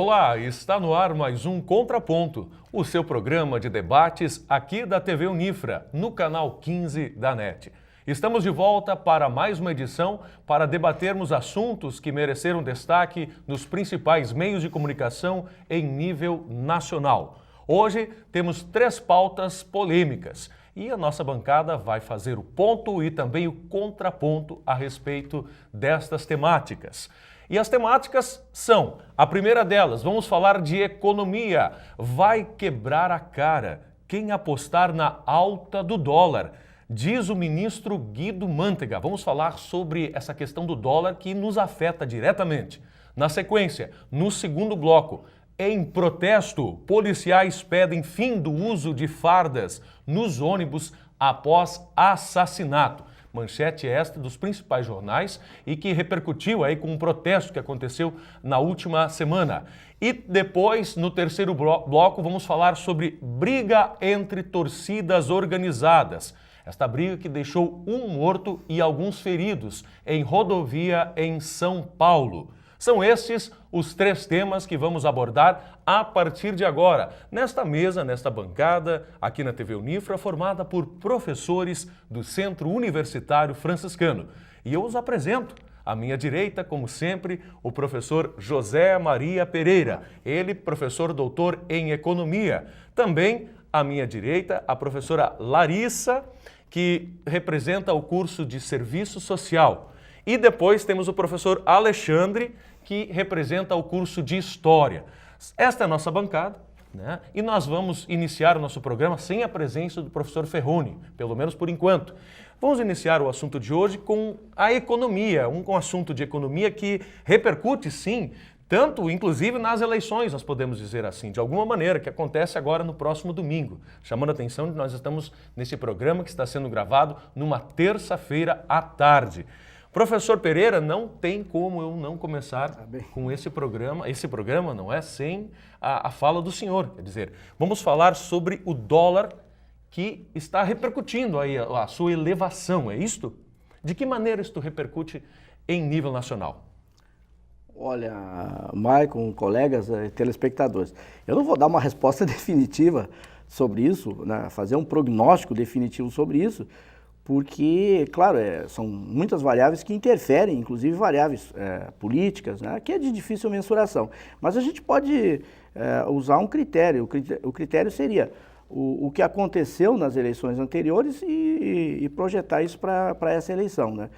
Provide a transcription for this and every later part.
Olá, está no ar mais um Contraponto, o seu programa de debates aqui da TV Unifra, no canal 15 da NET. Estamos de volta para mais uma edição para debatermos assuntos que mereceram destaque nos principais meios de comunicação em nível nacional. Hoje temos 3 pautas polêmicas e a nossa bancada vai fazer o ponto e também o contraponto a respeito destas temáticas. E as temáticas são, a primeira delas, vamos falar de economia. Vai quebrar a cara quem apostar na alta do dólar, diz o ministro Guido Mantega. Vamos falar sobre essa questão do dólar que nos afeta diretamente. Na sequência, no segundo bloco, em protesto, policiais pedem fim do uso de fardas nos ônibus após assassinato. Manchete esta dos principais jornais e que repercutiu aí com um protesto que aconteceu na última semana. E depois, no terceiro bloco, vamos falar sobre briga entre torcidas organizadas. Esta briga que deixou um morto e alguns feridos em rodovia em São Paulo. São estes os 3 temas que vamos abordar a partir de agora, nesta mesa, nesta bancada, aqui na TV Unifra, formada por professores do Centro Universitário Franciscano. E eu os apresento. À minha direita, como sempre, o professor José Maria Pereira, ele professor doutor em Economia. Também, à minha direita, a professora Larissa, que representa o curso de Serviço Social. E depois temos o professor Alexandre, que representa o curso de História. Esta é a nossa bancada, né? E nós vamos iniciar o nosso programa sem a presença do professor Ferroni, pelo menos por enquanto. Vamos iniciar o assunto de hoje com a economia, um assunto de economia que repercute, sim, tanto, inclusive, nas eleições, nós podemos dizer assim, de alguma maneira, que acontece agora no próximo domingo. Chamando a atenção de que nós estamos nesse programa que está sendo gravado numa terça-feira à tarde. Professor Pereira, não tem como eu não começar com esse programa. Esse programa não é sem a fala do senhor. Quer dizer, vamos falar sobre o dólar que está repercutindo aí a sua elevação, é isto? De que maneira isto repercute em nível nacional? Olha, Maicon, colegas, telespectadores, eu não vou dar uma resposta definitiva sobre isso, né, fazer um prognóstico definitivo sobre isso, porque, claro, são muitas variáveis que interferem, inclusive variáveis políticas, né, que é de difícil mensuração. Mas a gente pode usar um critério. O critério seria o que aconteceu nas eleições anteriores e projetar isso para essa eleição, né?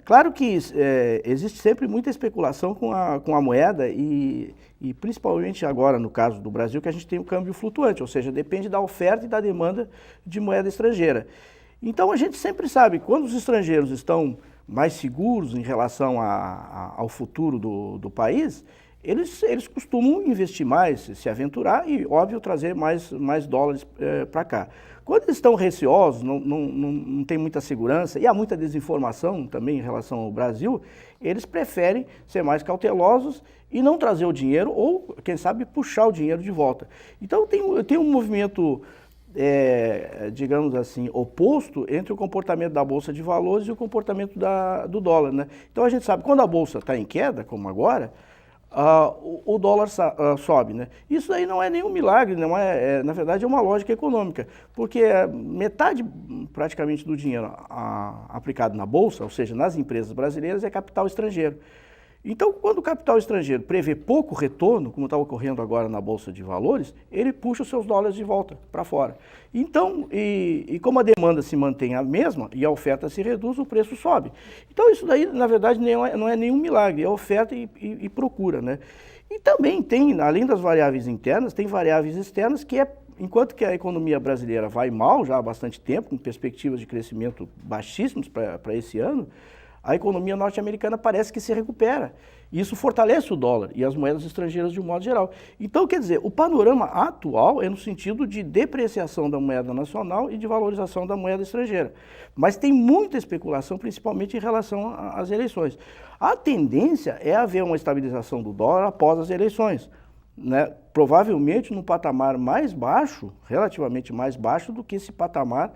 Claro que existe sempre muita especulação com a moeda e principalmente agora, no caso do Brasil, que a gente tem o câmbio flutuante, ou seja, depende da oferta e da demanda de moeda estrangeira. Então a gente sempre sabe, quando os estrangeiros estão mais seguros em relação ao futuro do país, eles costumam investir mais, se aventurar e, óbvio, trazer mais dólares para cá. Quando eles estão receosos, não tem muita segurança e há muita desinformação também em relação ao Brasil, eles preferem ser mais cautelosos e não trazer o dinheiro ou, quem sabe, puxar o dinheiro de volta. Então tem um movimento, digamos assim, oposto entre o comportamento da Bolsa de Valores e o comportamento do dólar, né? Então a gente sabe, quando a Bolsa está em queda, como agora, o dólar sobe, né? Isso aí não é nenhum milagre, na verdade é uma lógica econômica, porque metade praticamente do dinheiro aplicado na Bolsa, ou seja, nas empresas brasileiras, é capital estrangeiro. Então, quando o capital estrangeiro prevê pouco retorno, como está ocorrendo agora na Bolsa de Valores, ele puxa os seus dólares de volta para fora. Então, e como a demanda se mantém a mesma e a oferta se reduz, o preço sobe. Então, isso daí, na verdade, não é nenhum milagre, é oferta e procura, né? E também tem, além das variáveis internas, tem variáveis externas que enquanto que a economia brasileira vai mal já há bastante tempo, com perspectivas de crescimento baixíssimos para esse ano, a economia norte-americana parece que se recupera. Isso fortalece o dólar e as moedas estrangeiras de um modo geral. Então, quer dizer, o panorama atual é no sentido de depreciação da moeda nacional e de valorização da moeda estrangeira. Mas tem muita especulação, principalmente em relação às eleições. A tendência é haver uma estabilização do dólar após as eleições, né? Provavelmente num patamar mais baixo, relativamente mais baixo do que esse patamar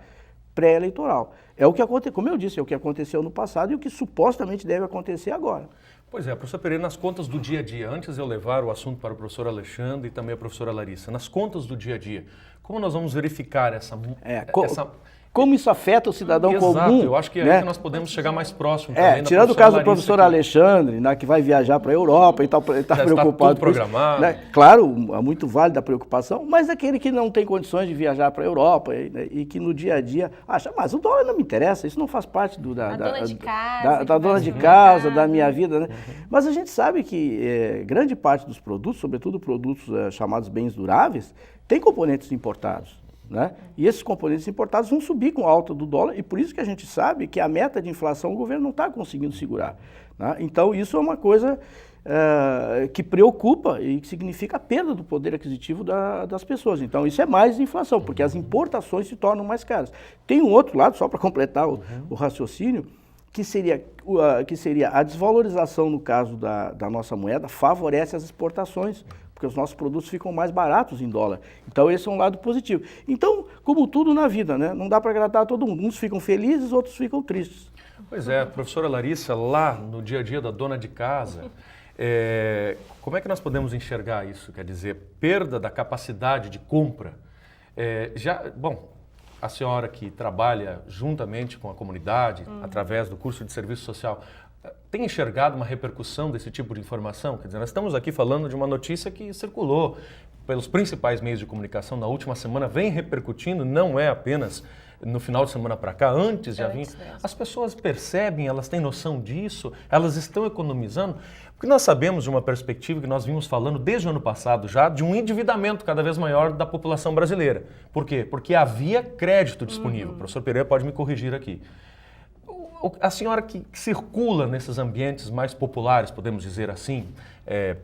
pré-eleitoral. É o que aconteceu, como eu disse, é o que aconteceu no passado e o que supostamente deve acontecer agora. Pois é, professor Pereira, nas contas do dia a dia, antes de eu levar o assunto para o professor Alexandre e também a professora Larissa, nas contas do dia a dia, como nós vamos verificar como isso afeta o cidadão Exato, comum? Eu acho que é né? aí que nós podemos chegar mais próximo. Também Tirando o caso do professor aqui. Alexandre, né, que vai viajar para a Europa e está preocupado tudo com isso, programado. né? Claro, é muito válida a preocupação, mas aquele que não tem condições de viajar para a Europa e que no dia a dia acha, mas o dólar não me interessa, isso não faz parte da dona de casa, da dona de casa, da minha vida. Né? Mas a gente sabe que grande parte dos produtos, sobretudo produtos chamados bens duráveis, tem componentes importados. Né? E esses componentes importados vão subir com a alta do dólar e por isso que a gente sabe que a meta de inflação o governo não está conseguindo segurar. Né? Então isso é uma coisa que preocupa e que significa a perda do poder aquisitivo das pessoas. Então isso é mais inflação, porque as importações se tornam mais caras. Tem um outro lado, só para completar o raciocínio, que seria a desvalorização no caso da nossa moeda favorece as exportações, porque os nossos produtos ficam mais baratos em dólar. Então, esse é um lado positivo. Então, como tudo na vida, né? Não dá para agradar a todo mundo. Uns ficam felizes, outros ficam tristes. Pois é, professora Larissa, lá no dia a dia da dona de casa, como é que nós podemos enxergar isso? Quer dizer, perda da capacidade de compra. A senhora que trabalha juntamente com a comunidade, através do curso de serviço social, tem enxergado uma repercussão desse tipo de informação? Quer dizer, nós estamos aqui falando de uma notícia que circulou pelos principais meios de comunicação na última semana, vem repercutindo, não é apenas no final de semana para cá, antes já vinha. As pessoas percebem, elas têm noção disso, elas estão economizando, porque nós sabemos de uma perspectiva que nós vimos falando desde o ano passado já, de um endividamento cada vez maior da população brasileira. Por quê? Porque havia crédito disponível. O professor Pereira pode me corrigir aqui. A senhora que circula nesses ambientes mais populares, podemos dizer assim,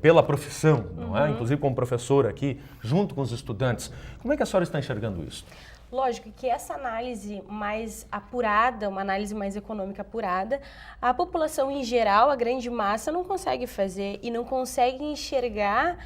pela profissão, não é? Inclusive como professora aqui, junto com os estudantes, como é que a senhora está enxergando isso? Lógico que essa análise mais apurada, uma análise mais econômica apurada, a população em geral, a grande massa, não consegue fazer e não consegue enxergar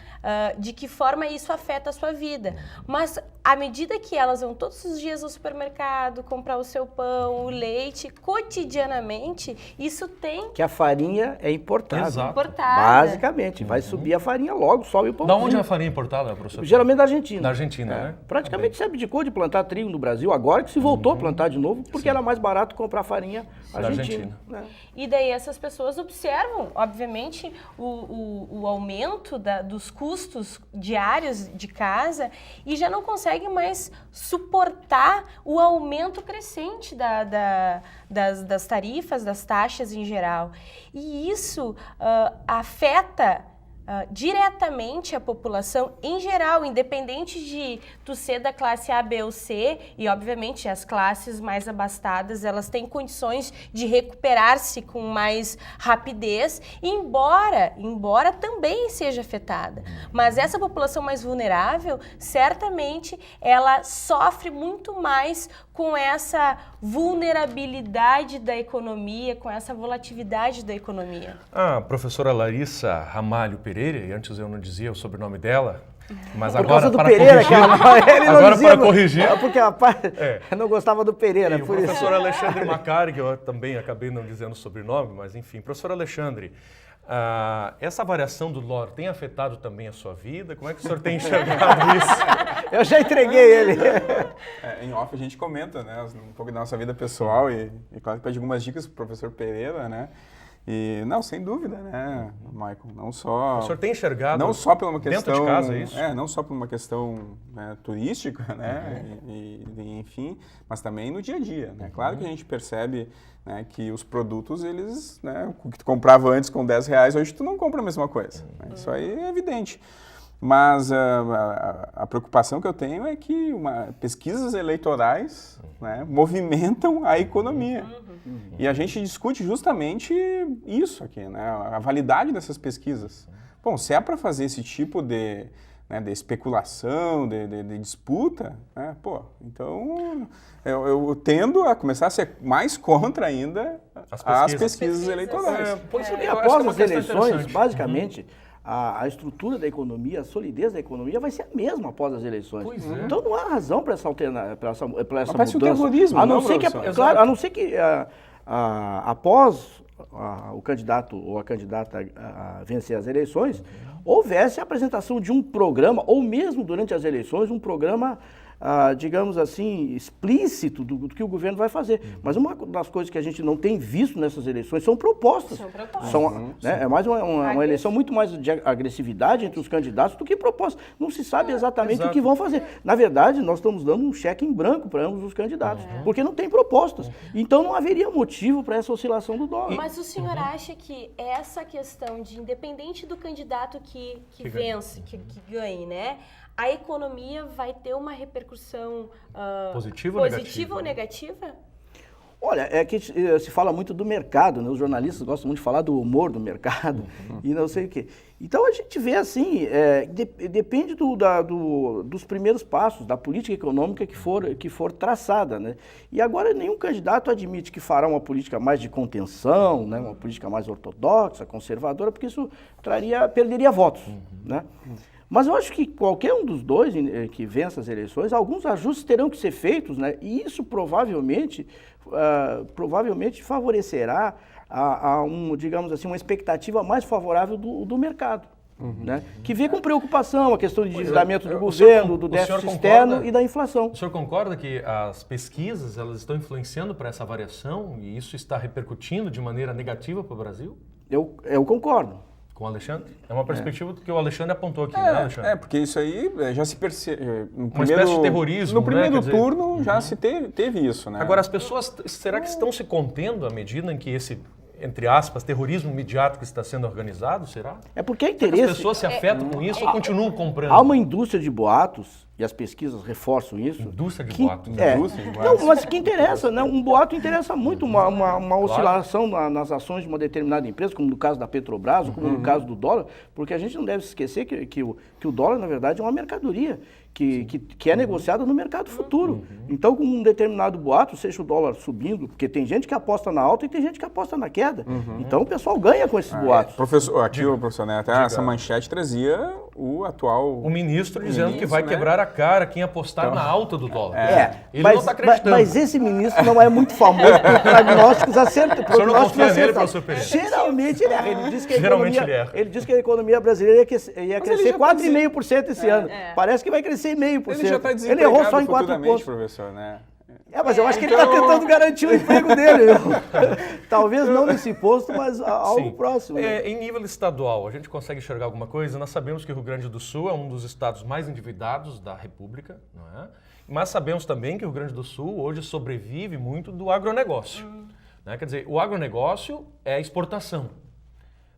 de que forma isso afeta a sua vida. Mas à medida que elas vão todos os dias ao supermercado, comprar o seu pão, o leite, cotidianamente, isso tem... Que a farinha é importada. Exato. Basicamente. Vai subir a farinha logo, sobe o pão. Da onde é a farinha importada, professor? Geralmente da Argentina. Da Argentina, né? Praticamente se abdicou de plantar trigo no Brasil, agora que se voltou a plantar de novo, porque era mais barato comprar farinha argentina. Né? E daí essas pessoas observam, obviamente, o aumento dos custos diários de casa e já não conseguem mais suportar o aumento crescente das tarifas, das taxas em geral. E isso afeta diretamente a população em geral, independente de tu ser da classe A, B ou C, e obviamente as classes mais abastadas, elas têm condições de recuperar-se com mais rapidez, embora também seja afetada. Mas essa população mais vulnerável, certamente, ela sofre muito mais com essa vulnerabilidade da economia, com essa volatilidade da economia. A professora Larissa Ramalho Pereira, e antes eu não dizia o sobrenome dela, mas por agora causa do para Pereira, corrigir, ele agora não dizia, para corrigir, porque rapaz, não gostava do Pereira, e o por isso. professor Alexandre Macari, que eu também acabei não dizendo o sobrenome, mas enfim, professor Alexandre, essa variação do dólar tem afetado também a sua vida? Como é que o senhor tem enxergado isso? Eu já entreguei ele. Em off a gente comenta, né, um pouco da nossa vida pessoal e claro que pede algumas dicas pro professor Pereira, né? E não, sem dúvida, né, Michael, não só... O senhor tem enxergado não só por uma questão, dentro de casa, é isso? Não só por uma questão turística, né, enfim, mas também no dia a dia, né? Claro que a gente percebe, né, que os produtos, eles, né, o que tu comprava antes com R$10, hoje tu não compra a mesma coisa. Né? Isso aí é evidente. Mas a preocupação que eu tenho é que pesquisas eleitorais, né, movimentam a economia. E a gente discute justamente isso aqui, né, a validade dessas pesquisas. Bom, se é para fazer esse tipo de especulação, de disputa, né, então eu tendo a começar a ser mais contra ainda as pesquisas eleitorais. E após as eleições, basicamente, a estrutura da economia, a solidez da economia vai ser a mesma após as eleições. Então não há razão para essa mudança. Parece um terrorismo, a não ser que após o candidato ou a candidata a vencer as eleições, houvesse a apresentação de um programa, ou mesmo durante as eleições, um programa, digamos assim, explícito do que o governo vai fazer. Mas uma das coisas que a gente não tem visto nessas eleições são propostas. É mais uma eleição muito mais de agressividade entre os candidatos do que propostas. Não se sabe exatamente o que vão fazer. Na verdade, nós estamos dando um cheque em branco para ambos os candidatos, porque não tem propostas. Então não haveria motivo para essa oscilação do dólar. Mas o senhor acha que essa questão de, independente do candidato que vence, que ganhe, né? A economia vai ter uma repercussão positiva ou negativa? Olha, é que se fala muito do mercado, né? Os jornalistas gostam muito de falar do humor do mercado e não sei o quê. Então a gente vê assim, depende dos primeiros passos, da política econômica que for traçada, né? E agora nenhum candidato admite que fará uma política mais de contenção, né? Uma política mais ortodoxa, conservadora, porque isso perderia votos, né? Mas eu acho que qualquer um dos dois que vença as eleições, alguns ajustes terão que ser feitos, né? E isso provavelmente favorecerá digamos assim, uma expectativa mais favorável do mercado. Né? Que vê com preocupação a questão de endividamento do governo, do déficit externo e da inflação. O senhor concorda que as pesquisas elas estão influenciando para essa variação e isso está repercutindo de maneira negativa para o Brasil? Eu concordo. Com o Alexandre? É uma perspectiva que o Alexandre apontou aqui, né, Alexandre? Porque isso aí já se percebe. Uma espécie de terrorismo, no primeiro né? turno já se teve isso, né? Agora, as pessoas, será que estão se contendo à medida em que esse, entre aspas, terrorismo midiático está sendo organizado, será? É porque há Será interesse... que as pessoas se afetam com isso ou continuam comprando? Há uma indústria de boatos, e as pesquisas reforçam isso. Indústria de boatos. Indústria de boatos. Não, mas que interessa, né? Um boato interessa muito, uma oscilação nas ações de uma determinada empresa, como no caso da Petrobras, ou como no caso do dólar, porque a gente não deve se esquecer que o dólar, na verdade, é uma mercadoria que é negociada no mercado futuro. Então, com um determinado boato, seja o dólar subindo, porque tem gente que aposta na alta e tem gente que aposta na queda. Então, o pessoal ganha com esses boatos. Professor, aqui o professor Neto, essa manchete trazia o atual... O ministro dizendo que vai quebrar a cara quem apostar na alta do dólar. Ele mas, não está acreditando. Mas esse ministro não é muito famoso por prognósticos acertados. O senhor não confia nele, professor Pereira? Geralmente ele erra. Ele disse que ele disse que a economia brasileira ia crescer 4,5% esse ano. Parece que vai crescer 0,5%. Ele já está Ele errou só em 4 pontos. Professor, né? Mas eu acho que ele está tentando garantir o emprego dele. Talvez não nesse posto, mas algo próximo. Né? Em nível estadual, a gente consegue enxergar alguma coisa? Nós sabemos que o Rio Grande do Sul é um dos estados mais endividados da República, não é? Mas sabemos também que o Rio Grande do Sul hoje sobrevive muito do agronegócio. Né? Quer dizer, o agronegócio é a exportação.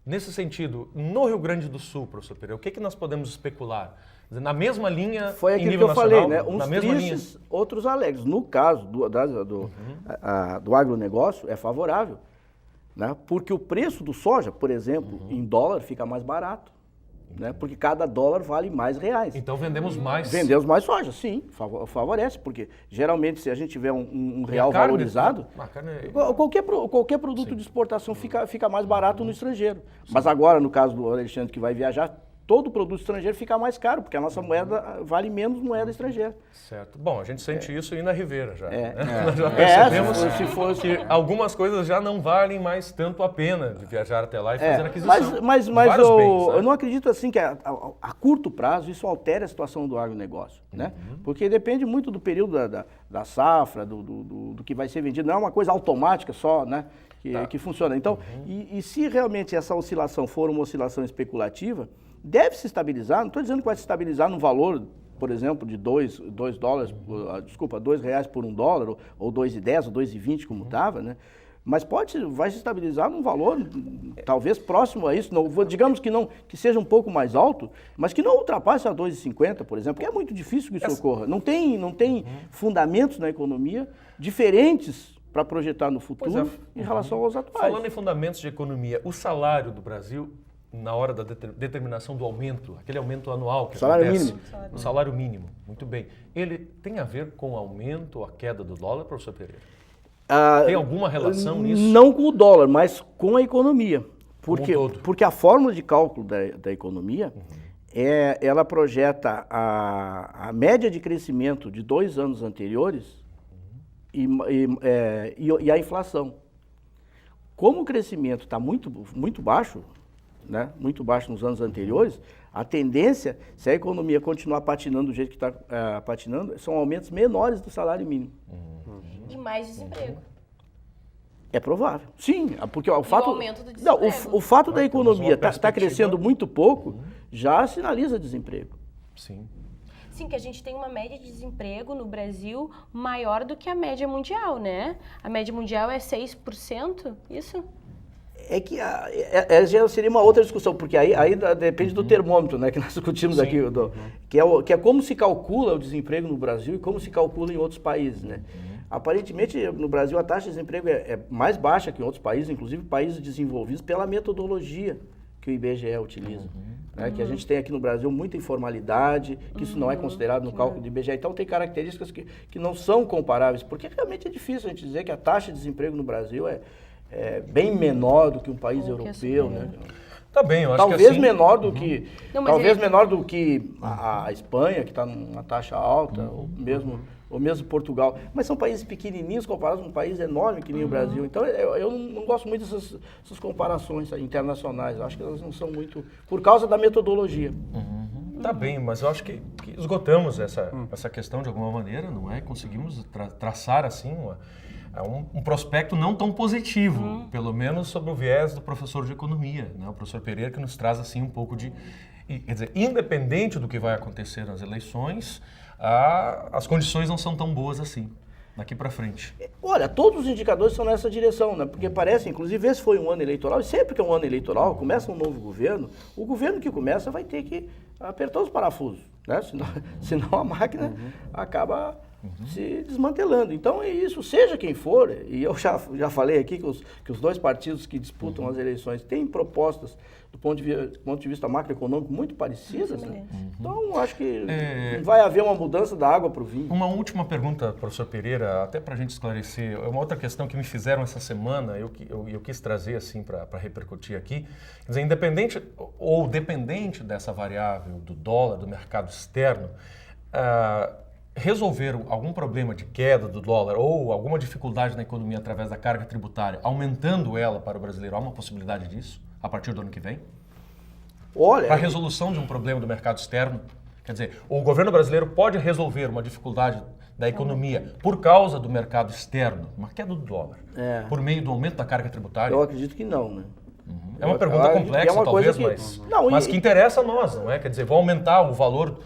Nesse sentido, no Rio Grande do Sul, professor Pereira, o que nós podemos especular? Na mesma linha, foi aquilo em nível que eu nacional, falei, né? Uns tristes, outros alegres. No caso do agronegócio, é favorável, né? Porque o preço do soja, por exemplo, em dólar fica mais barato, né? Porque cada dólar vale mais reais. Então vendemos mais. Vendemos mais soja, sim, favorece, porque geralmente se a gente tiver um real valorizado, qualquer produto de exportação fica mais barato no estrangeiro. Mas agora, no caso do Alexandre que vai viajar, todo produto estrangeiro fica mais caro, porque a nossa moeda vale menos moeda estrangeira. Certo. Bom, a gente sente isso aí na Ribeira já. Nós já percebemos que algumas coisas já não valem mais tanto a pena de viajar até lá e fazer aquisição. Mas bens, eu não acredito assim que a curto prazo isso altere a situação do agronegócio, né? Porque depende muito do período da safra, do que vai ser vendido. Não é uma coisa automática só, né? Que funciona. Então, e se realmente essa oscilação for uma oscilação especulativa, deve se estabilizar, não estou dizendo que vai se estabilizar no valor, por exemplo, de R$2 por $1, ou 2,10 ou 2,20 como estava, né? Mas vai se estabilizar num valor talvez próximo a isso, digamos que seja um pouco mais alto, mas que não ultrapasse a 2,50, por exemplo, porque é muito difícil que isso ocorra. Não tem fundamentos na economia diferentes para projetar no futuro em relação aos atuais. Falando em fundamentos de economia, o salário do Brasil, na hora da determinação do aumento, aquele aumento anual que acontece, o salário mínimo, muito bem, ele tem a ver com o aumento ou a queda do dólar, professor Pereira? Tem alguma relação nisso? Não com o dólar, mas com a economia. Porque a fórmula de cálculo da economia, ela projeta a média de crescimento de 2 anos anteriores e a inflação. Como o crescimento está muito baixo, né, muito baixo nos anos anteriores, a tendência, se a economia continuar patinando do jeito que está patinando, são aumentos menores do salário mínimo. E mais desemprego. É provável. Sim, porque o fato... o aumento do não, desemprego. o fato da economia estar crescendo muito pouco já sinaliza desemprego. Sim. Sim, que a gente tem uma média de desemprego no Brasil maior do que a média mundial, né? A média mundial é 6%, isso? É que já seria uma outra discussão, porque aí depende do termômetro, né, que nós discutimos aqui, que é como se calcula o desemprego no Brasil e como se calcula em outros países, né? Aparentemente, no Brasil, a taxa de desemprego é mais baixa que em outros países, inclusive países desenvolvidos, pela metodologia que o IBGE utiliza. Né? Que a gente tem aqui no Brasil muita informalidade, que isso não é considerado no cálculo do IBGE. Então, tem características que não são comparáveis, porque realmente é difícil a gente dizer que a taxa de desemprego no Brasil é bem menor do que um país europeu. Né? Tá bem, eu acho talvez que assim... menor do que menor do que a Espanha, que está numa taxa alta, ou mesmo Portugal. Mas são países pequenininhos comparados com um país enorme que nem o Brasil. Então, eu não gosto muito dessas comparações internacionais. Eu acho que elas não são muito... por causa da metodologia. Tá bem, mas eu acho que esgotamos essa questão de alguma maneira, não é? Conseguimos traçar, assim, um prospecto não tão positivo, pelo menos sobre o viés do professor de economia, né? O professor Pereira, que nos traz, assim, um pouco de... Quer dizer, independente do que vai acontecer nas eleições, as condições não são tão boas assim, daqui para frente. Olha, todos os indicadores são nessa direção, né? Porque parece, inclusive, esse foi um ano eleitoral, e sempre que é um ano eleitoral, começa um novo governo, o governo que começa vai ter que apertar os parafusos, né? Senão a máquina acaba se desmantelando. Então é isso, seja quem for, e eu já falei aqui que os dois partidos que disputam as eleições têm propostas do ponto de vista macroeconômico muito parecidas, né? Então acho que vai haver uma mudança da água para o vinho. Uma última pergunta, professor Pereira, até para a gente esclarecer, é uma outra questão que me fizeram essa semana, eu quis trazer assim para repercutir aqui. Quer dizer, independente ou dependente dessa variável do dólar, do mercado externo, resolver algum problema de queda do dólar ou alguma dificuldade na economia através da carga tributária, aumentando ela para o brasileiro, há uma possibilidade disso a partir do ano que vem? Olha, para a resolução de um problema do mercado externo? Quer dizer, o governo brasileiro pode resolver uma dificuldade da economia por causa do mercado externo, uma queda do dólar, por meio do aumento da carga tributária? Eu acredito que não, né? É uma pergunta complexa, talvez, mas que interessa a nós, não é? Quer dizer, vão aumentar o valor,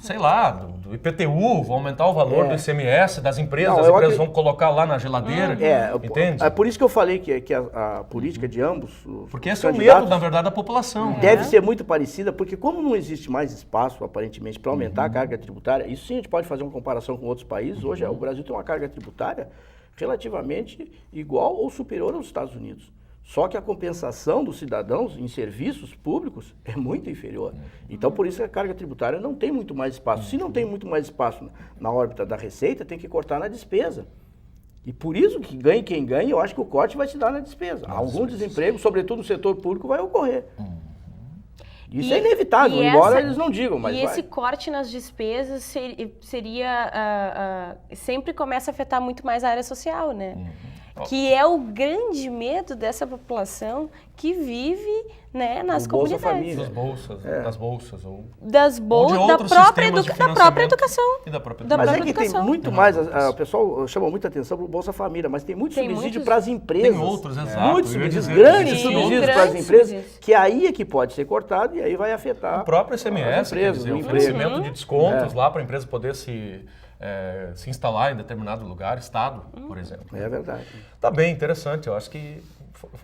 sei lá, do IPTU, vão aumentar o valor do ICMS das empresas, as empresas vão colocar lá na geladeira, entende? É por isso que eu falei que a política de ambos porque esse é o medo, na verdade, da população. Deve ser muito parecida, porque como não existe mais espaço, aparentemente, para aumentar a carga tributária, isso sim a gente pode fazer uma comparação com outros países. Hoje o Brasil tem uma carga tributária relativamente igual ou superior aos Estados Unidos. Só que a compensação dos cidadãos em serviços públicos é muito inferior. Então, por isso a carga tributária não tem muito mais espaço. Se não tem muito mais espaço na órbita da receita, tem que cortar na despesa. E por isso que ganhe quem ganhe, eu acho que o corte vai se dar na despesa. Algum desemprego, sobretudo no setor público, vai ocorrer. Isso é inevitável, embora eles não digam, mas vai. Esse corte nas despesas sempre começa a afetar muito mais a área social, né? Que é o grande medo dessa população que vive, né, nas comunidades. Das bolsas. Da própria educação. E da própria educação. Mas é que tem muito mais, o pessoal chama muita atenção para o Bolsa Família, mas tem muito subsídio para as empresas. Tem outros, exato. Muitos subsídios, grandes subsídios para as empresas, que aí é que pode ser cortado e aí vai afetar o próprio ICMS, quer dizer, o oferecimento de descontos lá para a empresa poder se instalar em determinado lugar, estado, por exemplo. É verdade. Tá bem, interessante. Eu acho que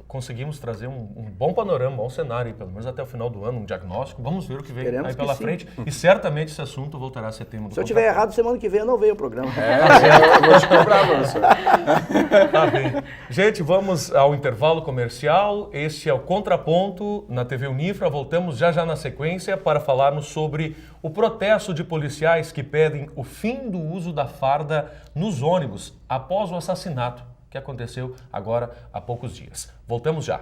conseguimos trazer um bom panorama, um bom cenário, pelo menos até o final do ano, um diagnóstico. Vamos ver o que vem aí pela frente. E certamente esse assunto voltará a ser tema do Se eu tiver errado, semana que vem eu não venho ao programa. Eu vou te cobrar, professor. Tá bem. Gente, vamos ao intervalo comercial. Este é o Contraponto na TV Unifra. Voltamos já na sequência para falarmos sobre o protesto de policiais que pedem o fim do uso da farda nos ônibus após o assassinato que aconteceu agora há poucos dias. Voltamos já.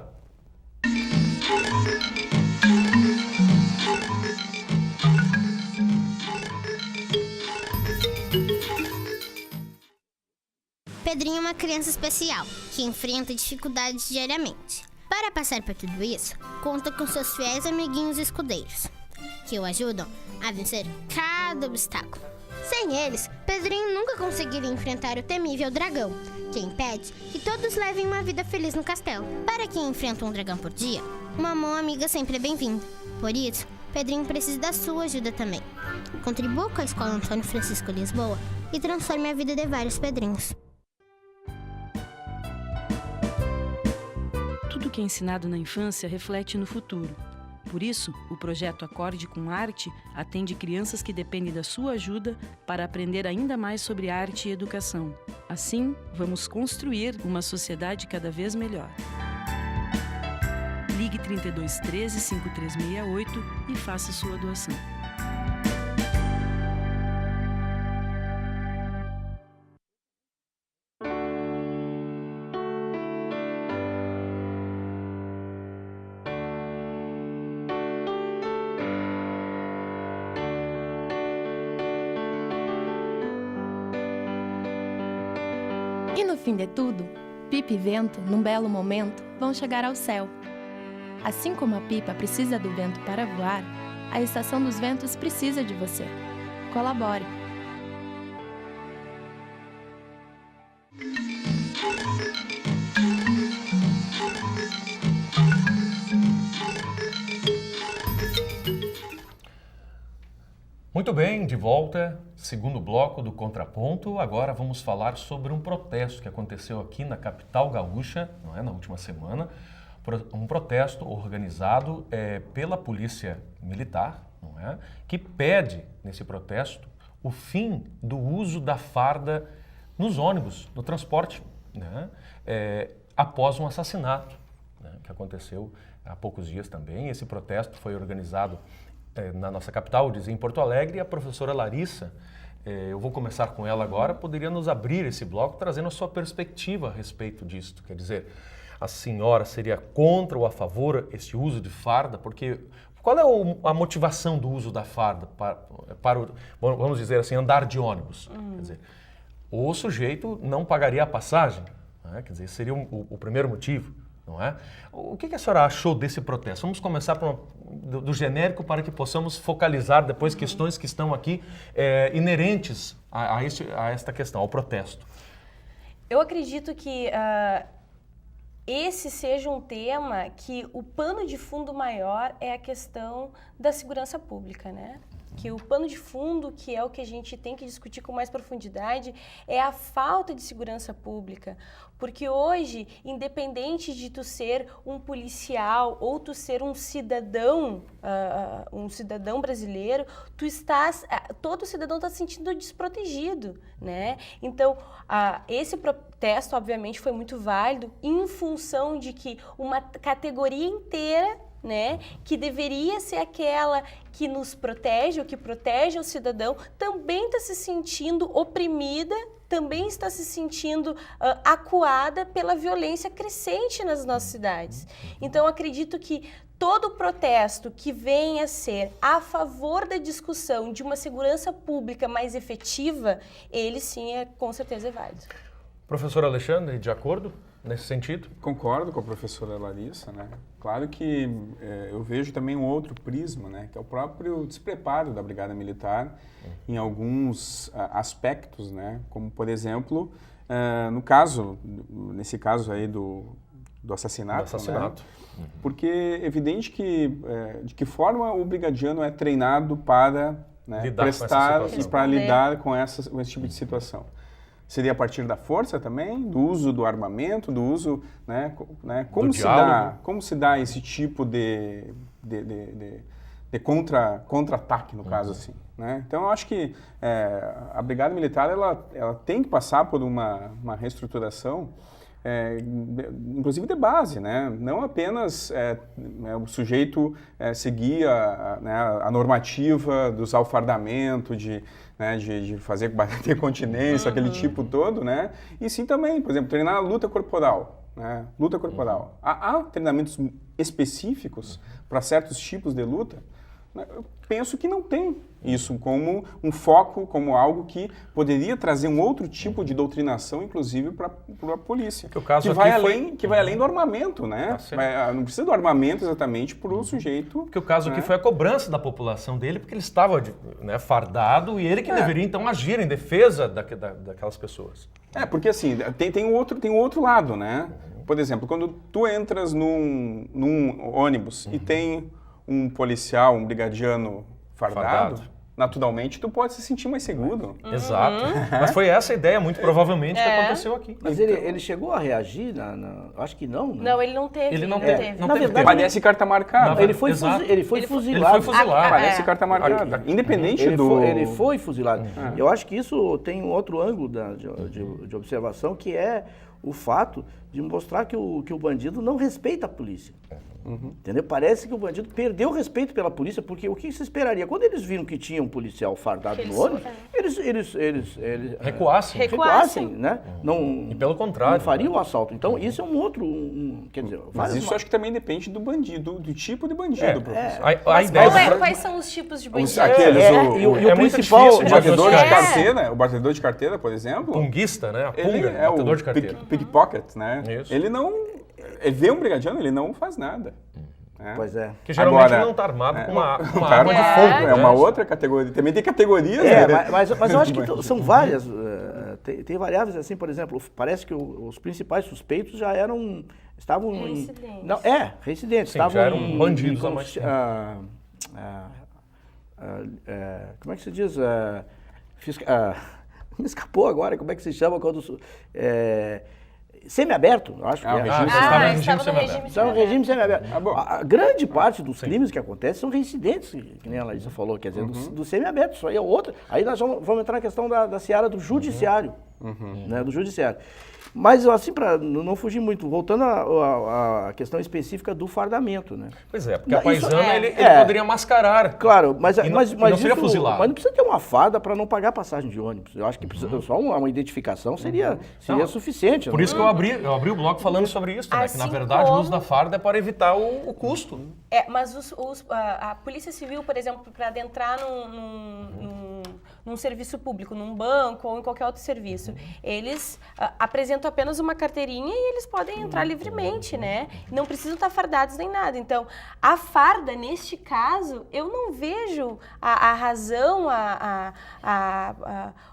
Pedrinho é uma criança especial, que enfrenta dificuldades diariamente. Para passar por tudo isso, conta com seus fiéis amiguinhos escudeiros, que o ajudam a vencer cada obstáculo. Sem eles, Pedrinho nunca conseguiria enfrentar o temível dragão, que impede que todos levem uma vida feliz no castelo. Para quem enfrenta um dragão por dia, uma mão amiga sempre é bem-vinda. Por isso, Pedrinho precisa da sua ajuda também. Contribua com a Escola Antônio Francisco Lisboa e transforme a vida de vários Pedrinhos. Tudo que é ensinado na infância reflete no futuro. Por isso, o projeto Acorde com Arte atende crianças que dependem da sua ajuda para aprender ainda mais sobre arte e educação. Assim, vamos construir uma sociedade cada vez melhor. Ligue 32 13 5368 e faça sua doação. E no fim de tudo, Pipa e Vento, num belo momento, vão chegar ao céu. Assim como a pipa precisa do vento para voar, a Estação dos Ventos precisa de você. Colabore! Muito bem, de volta, segundo bloco do Contraponto. Agora vamos falar sobre um protesto que aconteceu aqui na capital gaúcha, não é, na última semana. Um protesto organizado pela Polícia Militar, não é, que pede, nesse protesto, o fim do uso da farda nos ônibus, no transporte, né, após um assassinato, né, que aconteceu há poucos dias também. Esse protesto foi organizado na nossa capital, em Porto Alegre, e a professora Larissa, eu vou começar com ela agora, poderia nos abrir esse bloco trazendo a sua perspectiva a respeito disso. Quer dizer, a senhora seria contra ou a favor esse uso de farda? Porque qual é a motivação do uso da farda para o, vamos dizer assim, andar de ônibus? Quer dizer, o sujeito não pagaria a passagem, né? Quer dizer, seria o primeiro motivo. Não é? O que a senhora achou desse protesto? Vamos começar do genérico para que possamos focalizar depois questões que estão aqui inerentes a esta questão, ao protesto. Eu acredito que esse seja um tema que o pano de fundo maior é a questão da segurança pública, né? Que o pano de fundo, que é o que a gente tem que discutir com mais profundidade, é a falta de segurança pública. Porque hoje, independente de tu ser um policial ou tu ser um cidadão brasileiro, todo cidadão está se sentindo desprotegido, né? Então, esse protesto, obviamente, foi muito válido em função de que uma categoria inteira, né, que deveria ser aquela que nos protege, ou que protege o cidadão, também está se sentindo oprimida, também está se sentindo acuada pela violência crescente nas nossas cidades. Então, acredito que todo protesto que venha a ser a favor da discussão de uma segurança pública mais efetiva, ele sim, com certeza é válido. Professor Alexandre, de acordo nesse sentido? Concordo com a professora Larissa, né? Claro que eu vejo também um outro prisma, né? Que é o próprio despreparo da Brigada Militar em alguns aspectos, né? Como, por exemplo, nesse caso aí do assassinato. Né? Porque é evidente que de que forma o brigadiano é treinado para, né, prestar e para lidar com esse tipo de situação. Seria a partir da força também, do uso do armamento, do uso, né, como se dá esse tipo de contra-ataque, no caso assim, né? Então, eu acho que a Brigada Militar ela tem que passar por uma reestruturação, inclusive de base, né? Não apenas o sujeito seguir a normativa dos alfardamentos, de fazer bater continência, aquele tipo todo, né? E sim também, por exemplo, treinar a luta corporal, né? Luta corporal. Há treinamentos específicos para certos tipos de luta, né, eu penso que não tem isso como um foco, como algo que poderia trazer um outro tipo de doutrinação, inclusive, para a polícia. O caso que vai aqui além, que vai além do armamento, né? Não precisa do armamento exatamente para o sujeito. Porque o caso aqui foi a cobrança da população dele, porque ele estava fardado e ele que deveria então agir em defesa daquelas pessoas. Porque assim, tem um outro lado, né? Por exemplo, quando tu entras num ônibus e tem um policial, um brigadiano fardado, naturalmente tu pode se sentir mais seguro. Exato. Mas foi essa a ideia, muito provavelmente, que aconteceu aqui. Mas ele chegou a reagir? Acho que não, né? Não, ele não teve. Ele não teve. Na verdade, Parece carta marcada. Ele foi fuzilado. Ele foi fuzilado. Parece carta marcada. Independente Ele foi fuzilado. Eu acho que isso tem um outro ângulo de observação, que é o fato de mostrar que o bandido não respeita a polícia. Entendeu? Parece que o bandido perdeu o respeito pela polícia, porque o que se esperaria? Quando eles viram que tinha um policial fardado no ônibus, eles recuassem, né? Não, e pelo contrário. Não fariam o assalto. Então, isso é um outro... quer dizer, mas isso eu acho que também depende do bandido, do tipo de bandido, professor. A ideia quais são os tipos de bandido? O principal... O batedor de carteira, por exemplo... Punguista, né? Ele é o batedor de carteira. Pickpocket, né? Isso. Ele não... Ele vê um brigadiano, ele não faz nada. Pois é. Que geralmente ele não está armado com uma arma de fogo. É uma outra categoria. Também tem categorias. Mas eu acho que são várias. Tem variáveis assim, por exemplo, parece que os principais suspeitos já estavam reincidentes. Sim, já eram bandidos há mais tempo. Como é que se diz? Me escapou agora, como é que se chama quando... semi-aberto, eu acho que é. Estava no regime semi-aberto. Estava no regime semi-aberto. A grande parte dos crimes que acontecem são reincidentes, que nem a Laísa falou, quer dizer, do semi-aberto. Isso aí é outra. Aí nós vamos entrar na questão da seara do judiciário. Né, do judiciário. Mas, assim, para não fugir muito, voltando à questão específica do fardamento, né? Pois é, porque a paisana ele poderia mascarar. Claro, mas não seria fuzilado. Mas não precisa ter uma farda para não pagar passagem de ônibus. Eu acho que só uma identificação seria suficiente. Por isso que eu abri o bloco falando sobre isso, né? Que, na verdade, o uso da farda é para evitar o custo. Mas a Polícia Civil, por exemplo, para adentrar num serviço público, num banco ou em qualquer outro serviço, eles apresentam apenas uma carteirinha e eles podem entrar livremente, né? Não precisam estar fardados nem nada. Então, a farda, neste caso, eu não vejo a razão,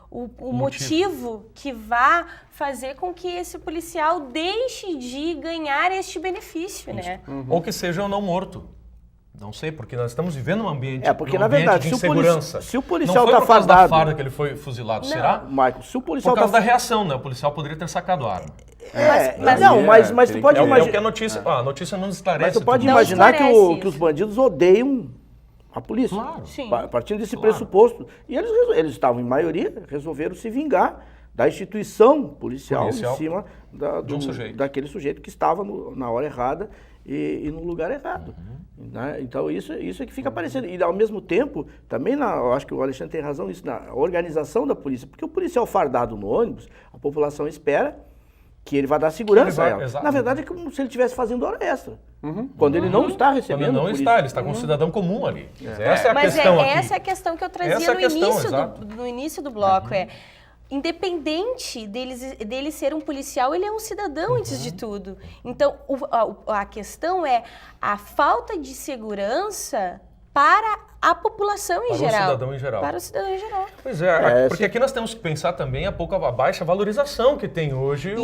o motivo que vá fazer com que esse policial deixe de ganhar este benefício, né? Ou que seja ou não morto. Não sei, porque nós estamos vivendo um ambiente, na verdade, de insegurança. Se o policial está fardado... Não foi por causa da farda que ele foi fuzilado, será? Michael, se o policial por causa da reação, né? O policial poderia ter sacado a arma. Mas tu pode imaginar... É o que a notícia não esclarece. Mas tu pode imaginar que os bandidos odeiam a polícia. Claro. Sim. Partindo desse pressuposto. E eles estavam, em maioria, resolveram se vingar da instituição policial em cima daquele sujeito que estava na hora errada e no lugar errado. Né? Então, isso é que fica aparecendo. E, ao mesmo tempo, também, eu acho que o Alexandre tem razão nisso, na organização da polícia. Porque o policial fardado no ônibus, a população espera que ele vai dar segurança a ela. Exato. Na verdade, é como se ele estivesse fazendo hora extra. Quando ele não está recebendo. Quando ele está com um cidadão comum ali. Essa é a questão aqui. Essa é a questão que eu trazia no início do bloco. Independente dele ser um policial, ele é um cidadão antes de tudo. Então, a questão é a falta de segurança para a população em geral. Para o cidadão em geral. Para o cidadão em geral. Pois é, porque aqui nós temos que pensar também a baixa valorização que tem hoje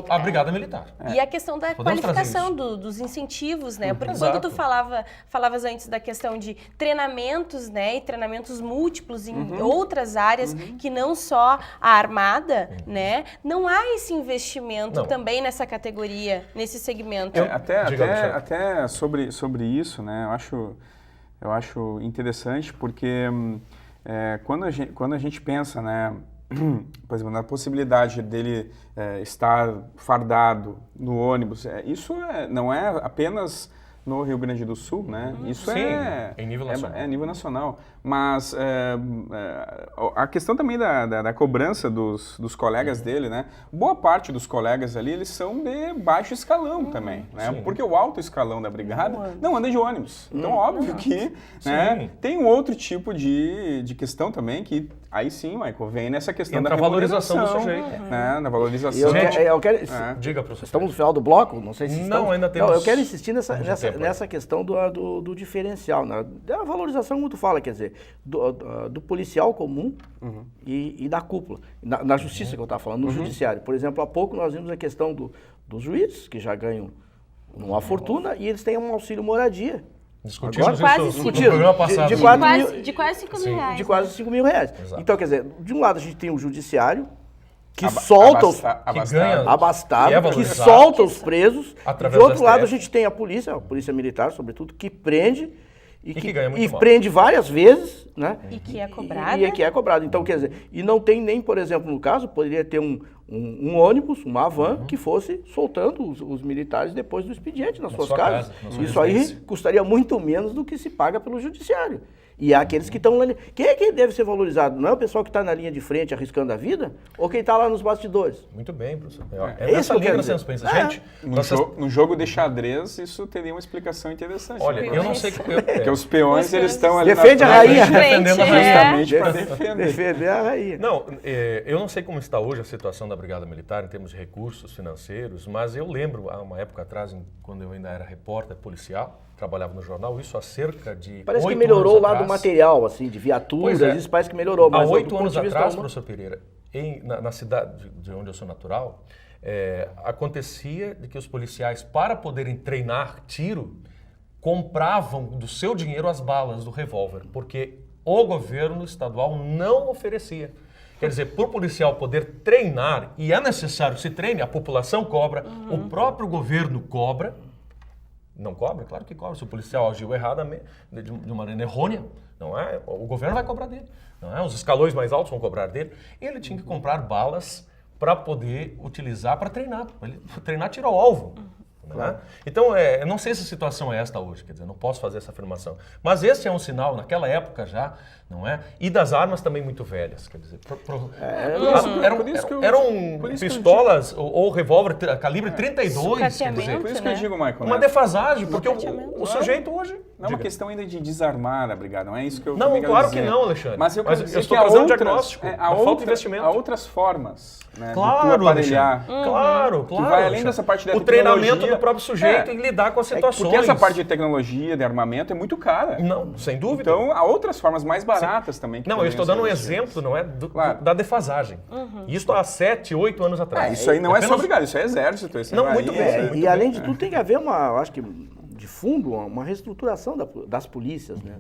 a Brigada Militar. E a questão da qualificação dos incentivos, né? Porque quando tu falavas antes da questão de treinamentos, né? E treinamentos múltiplos em outras áreas que não só a armada, né? Não há esse investimento também nessa categoria, nesse segmento. Até sobre isso, né? Eu acho interessante porque quando a gente pensa, né, por exemplo, na possibilidade dele estar fardado no ônibus, isso não é apenas no Rio Grande do Sul, né? Isso Sim, é em nível nacional. É nível nacional. Mas a questão também da cobrança dos colegas dele, né? Boa parte dos colegas ali, eles são de baixo escalão também, né? Sim. Porque o alto escalão da brigada não anda de ônibus. Então, óbvio que né, tem um outro tipo de questão também que aí sim, Michael, vem nessa questão Entra da a valorização do remuneração, sujeito. né? Na valorização. Eu quero, Diga, professor. estamos no final do bloco? Não sei se Não, estamos. ainda temos- Não, eu quero insistir temos um tempo aí. nessa questão do diferencial, né? Da valorização, como tu fala, quer dizer, do policial comum e da cúpula. Na justiça que eu estava falando, no judiciário. Por exemplo, há pouco nós vimos a questão dos juízes, que já ganham uma fortuna, e eles têm um auxílio moradia. Discutimos Quase isso no cinco. programa passado. De quase 5 mil reais. De quase 5 mil reais. Exato. Então, quer dizer, de um lado a gente tem o judiciário, que Aba- solta os... Que ganha- abastado, E é que valorizado. solta os presos. Através De outro do lado, a STF. gente tem a polícia militar, sobretudo, que prende e que ganha muito mal. prende várias vezes, né? E que é cobrada. E que é cobrado. Então, quer dizer, e não tem nem, por exemplo, no caso, poderia ter um ônibus, uma van, que fosse soltando os militares depois do expediente nas suas sua casas. casa, na sua Isso aí residência. custaria muito menos do que se paga pelo judiciário. E há aqueles que estão lá. Quem é que deve ser valorizado? Não é o pessoal que está na linha de frente arriscando a vida? Ou quem está lá nos bastidores? Muito bem, professor. É É nessa isso que eu linha quero que nós temos dizer. pensa. Gente, No jogo de xadrez, isso teria uma explicação interessante. olha, né? eu não sei... Porque os peões, eles estão ali Defende na a rainha. frente, defendendo a Frente, rainha. justamente para defender. Defender a rainha. Não, eu não sei como está hoje a situação da Brigada Militar em termos de recursos financeiros, mas eu lembro, há uma época atrás, quando eu ainda era repórter policial, trabalhava no jornal, isso há cerca de Parece que 8 melhorou anos lá atrás. do material, assim, de viaturas, Pois é. isso parece que melhorou. Há Mas 8 do anos ponto de vista atrás, humano- professor Pereira, na cidade de onde eu sou natural, acontecia de que os policiais, para poderem treinar tiro, compravam do seu dinheiro as balas do revólver, porque o governo estadual não oferecia. Quer dizer, por policial poder treinar, e é necessário que se treine, a população cobra, o próprio governo cobra. Não cobra? Claro que cobra. Se o policial agiu erradamente, de uma maneira errônea, não é? O governo vai cobrar dele. Não é? Os escalões mais altos vão cobrar dele. Ele tinha que comprar balas para poder utilizar para treinar. Ele treinar tiro ao alvo. Né? Então, eu não sei se a situação é esta hoje, quer dizer, não posso fazer essa afirmação. Mas esse é um sinal, naquela época já, não é? E das armas também muito velhas, quer dizer, eram por isso que eu pistolas ou revólver calibre 32, quer Sucateamento, dizer, Por isso que eu né? digo, Michael, uma né? defasagem, porque Sucateamento. o sujeito hoje... Não é uma questão ainda de desarmar a brigada, não é isso que eu Não, também quero claro dizer. que não, Alexandre. Mas eu quero Mas dizer eu estou que há trazendo outras, diagnóstico, há a falta de outra- investimento. Há outras formas, né, Claro, de tu aparelhar. Claro, Que vai além Alexandre. dessa parte da o treinamento tecnologia. do próprio sujeito É. em lidar com as situações. Porque essa parte de tecnologia, de armamento, é muito cara. Não, sem dúvida. Então, há outras formas mais baratas também. Que Não, eu poderiam estou dando um ser oferecidas. exemplo, não é? Claro. Da defasagem. Isso há 7, 8 anos atrás. Isso aí não é só Apenas- brigada, isso é exército. Isso é Não, muito marinha, bem. isso é- E além de tudo, tem que haver eu acho que de fundo, uma reestruturação das polícias, né?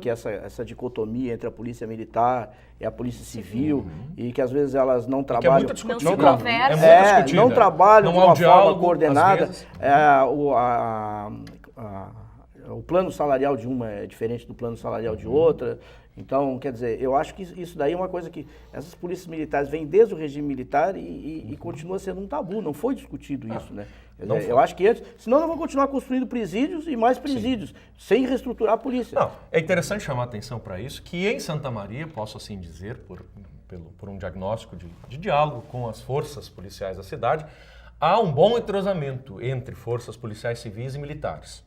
Que essa dicotomia entre a polícia militar e a polícia civil, e que às vezes elas não Que é trabalham. muito discutido. Não se É conversa. muito discutida. não trabalham Não de há uma o diálogo, forma coordenada. às vezes. O plano salarial de uma é diferente do plano salarial de outra. Então, quer dizer, eu acho que isso daí é uma coisa que essas polícias militares vêm desde o regime militar e continua sendo um tabu. Não foi discutido isso, né? Quer não dizer, foi. eu acho que antes, senão nós vamos continuar construindo presídios e mais presídios, sem reestruturar a polícia. Não, é interessante chamar a atenção para isso, que em Santa Maria, posso assim dizer, por um diagnóstico de diálogo com as forças policiais da cidade, há um bom entrosamento entre forças policiais civis e militares.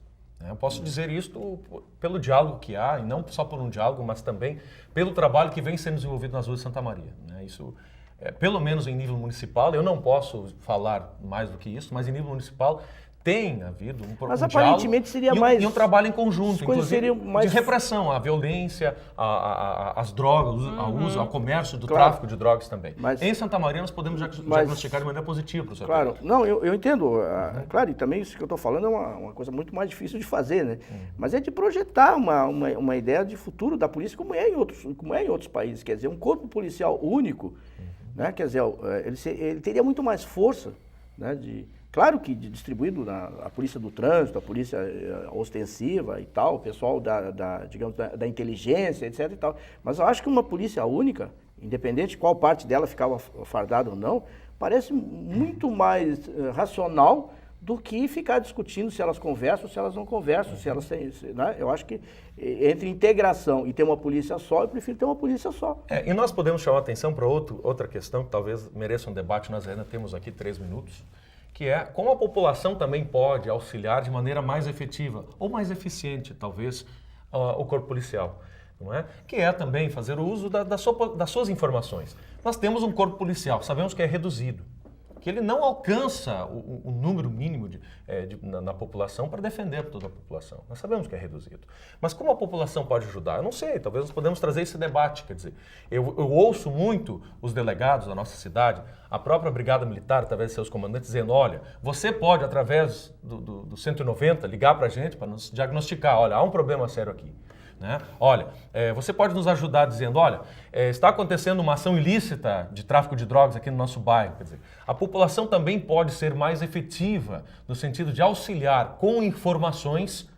Eu posso dizer isto pelo diálogo que há, e não só por um diálogo, mas também pelo trabalho que vem sendo desenvolvido nas ruas de Santa Maria. Isso, pelo menos em nível municipal, eu não posso falar mais do que isso, mas em nível municipal tem havido Mas um aparentemente seria diálogo mais- e um trabalho em conjunto, as coisas inclusive seriam mais- de repressão à violência, às drogas, ao uso, ao comércio do Claro. tráfico de drogas também. Mas- Em Santa Maria nós podemos diagnosticar de maneira positiva, professor. Claro, Pedro. não, eu entendo. Claro, e também isso que eu estou falando é uma coisa muito mais difícil de fazer, né? Mas é de projetar uma ideia de futuro da polícia como é em outros países. Quer dizer, um corpo policial único, né? Quer dizer, ele teria muito mais força, né? Claro que distribuído a polícia do trânsito, a polícia ostensiva e tal, o pessoal digamos, da inteligência, etc. e tal. Mas eu acho que uma polícia única, independente de qual parte dela ficava fardada ou não, parece muito mais racional do que ficar discutindo se elas conversam ou se elas não conversam, se elas têm, né? Eu acho que entre integração e ter uma polícia só, eu prefiro ter uma polícia só. E nós podemos chamar a atenção para outra questão que talvez mereça um debate, nós ainda temos aqui 3 minutos, que é como a população também pode auxiliar de maneira mais efetiva ou mais eficiente, talvez, o corpo policial. Não é? Que é também fazer o uso das suas informações. Nós temos um corpo policial, sabemos que é reduzido, que ele não alcança o número mínimo na população para defender toda a população. Nós sabemos que é reduzido. Mas como a população pode ajudar? Eu não sei, talvez nós podemos trazer esse debate. Quer dizer, eu ouço muito os delegados da nossa cidade, a própria Brigada Militar, através de seus comandantes, dizendo, olha, você pode, através do 190, ligar para a gente para nos diagnosticar, olha, há um problema sério aqui. Né? Olha, você pode nos ajudar dizendo, olha, está acontecendo uma ação ilícita de tráfico de drogas aqui no nosso bairro. Quer dizer, a população também pode ser mais efetiva no sentido de auxiliar com informações